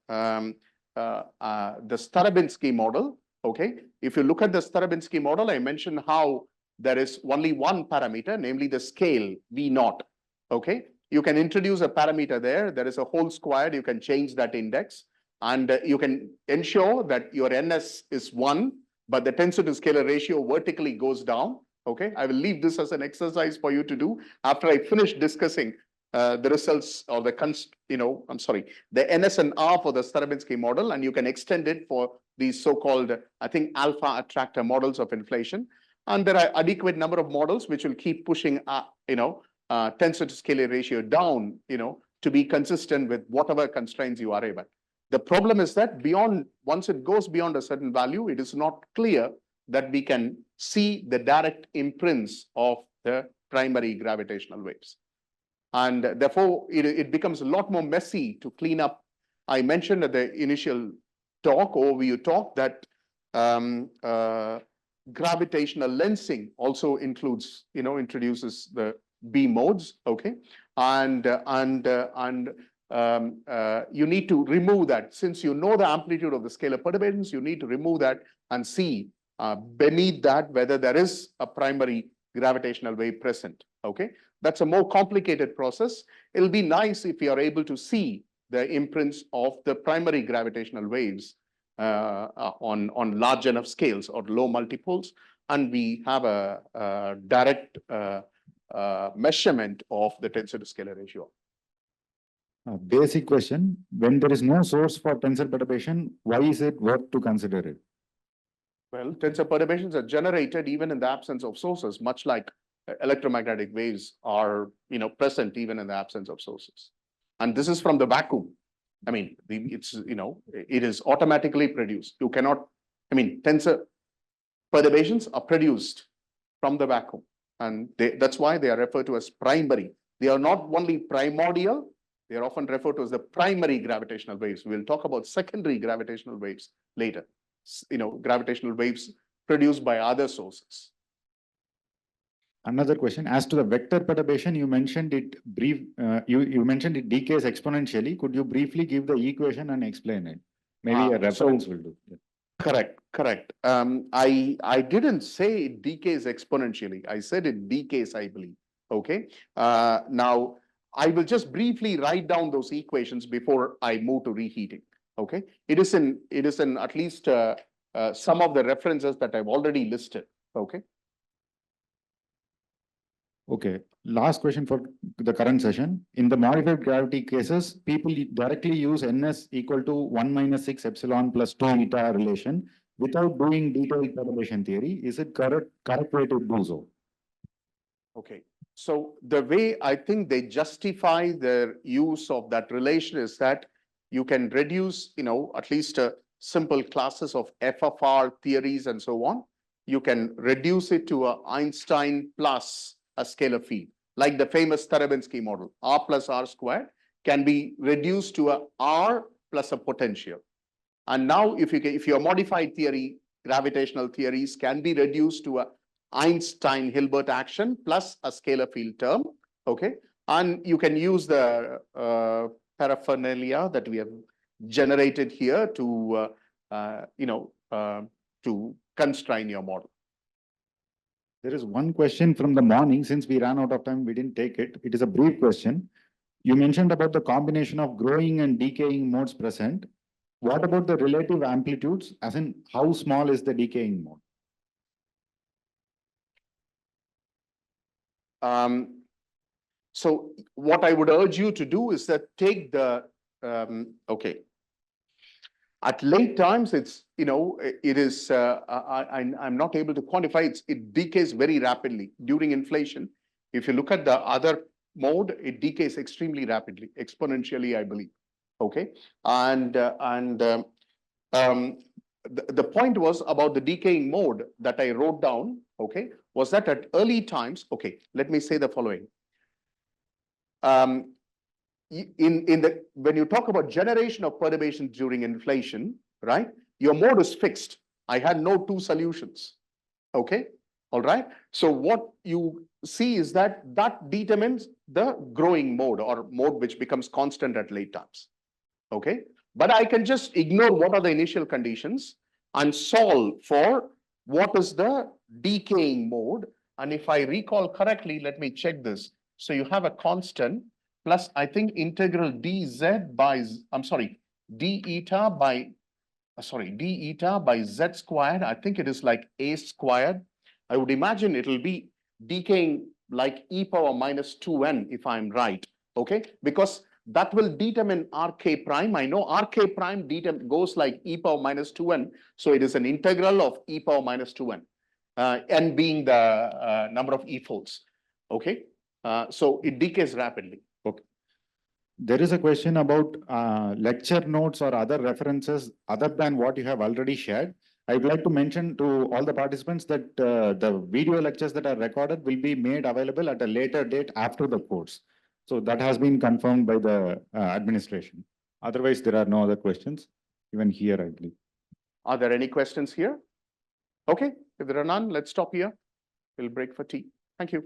Sriramkumar model. Okay, if you look at the Sriramkumar model, I mentioned how there is only one parameter, namely the scale V naught. Okay, you can introduce a parameter there. There is a whole squared. You can change that index, and you can ensure that your NS is 1, but the tensor to scalar ratio vertically goes down. Okay, I will leave this as an exercise for you to do after I finish discussing the results or the NS and R for the Sriramkumar model, and you can extend it for these so-called, I think, alpha attractor models of inflation. And there are adequate number of models which will keep pushing, tensor to scalar ratio down, to be consistent with whatever constraints you are able. The problem is that once it goes beyond a certain value, it is not clear that we can see the direct imprints of the primary gravitational waves. And therefore, it becomes a lot more messy to clean up. I mentioned at the initial overview talk, that gravitational lensing also introduces the B modes. Okay, and you need to remove that. Since you know the amplitude of the scalar perturbations, you need to remove that and see beneath that whether there is a primary gravitational wave present. Okay, that's a more complicated process. It'll be nice if you are able to see the imprints of the primary gravitational waves on large enough scales or low multipoles, and we have a direct measurement of the tensor to scalar ratio. A basic question: when there is no source for tensor perturbation, why is it worth to consider it? Well, tensor perturbations are generated even in the absence of sources, much like electromagnetic waves are, present even in the absence of sources. And this is from the vacuum. I mean, it is automatically produced. You cannot, tensor perturbations are produced from the vacuum, and that's why they are referred to as primary. They are not only primordial, they are often referred to as the primary gravitational waves. We'll talk about secondary gravitational waves later. Gravitational waves produced by other sources. Another question: as to the vector perturbation, you mentioned it you mentioned it decays exponentially. Could you briefly give the equation and explain it? Maybe a reference will do. Correct. I didn't say it decays exponentially. I said it decays, I believe. Okay. Now I will just briefly write down those equations before I move to reheating. Okay. It is in at least some of the references that I've already listed. Okay. Okay, last question for the current session. In the modified gravity cases, people directly use ns equal to 1 minus 6 epsilon plus 2 eta relation without doing detailed perturbation theory. Is it correct way to do so? Okay. So the way I think they justify their use of that relation is that you can reduce, at least simple classes of f of r theories and so on. You can reduce it to a Einstein plus a scalar field, like the famous Tarabinsky model. R plus r squared can be reduced to a r plus a potential. And now if your modified theory, gravitational theories can be reduced to a Einstein-Hilbert action plus a scalar field term, okay? And you can use the paraphernalia that we have generated here to, to constrain your model. There is one question from the morning. Since we ran out of time, we didn't take it. It is a brief question. You mentioned about the combination of growing and decaying modes present. What about the relative amplitudes, as in how small is the decaying mode? So what I would urge you to do is that take the, okay. At late times, it's, it is, I'm not able to quantify, it decays very rapidly during inflation. If you look at the other mode, it decays extremely rapidly, exponentially, I believe. Okay. The point was about the decaying mode that I wrote down, okay, was that at early times, okay, let me say the following. When you talk about generation of perturbations during inflation, right, your mode is fixed. I had no two solutions. Okay, all right. So what you see is that determines the growing mode, or mode which becomes constant at late times. Okay, but I can just ignore what are the initial conditions and solve for what is the decaying mode. And if I recall correctly, let me check this. So you have a constant plus, I think, integral dz by, I'm sorry, d eta by z squared. I think it is like a squared. I would imagine it will be decaying like e power minus 2n, if I'm right. Okay, because that will determine rk prime. I know rk prime goes like e power minus 2n. So it is an integral of e power minus 2n, n being the number of e folds. Okay, so it decays rapidly. Okay. There is a question about lecture notes or other references other than what you have already shared. I would like to mention to all the participants that the video lectures that are recorded will be made available at a later date after the course. So that has been confirmed by the administration. Otherwise, there are no other questions, even here, I believe. Are there any questions here? Okay, if there are none, let's stop here. We'll break for tea. Thank you.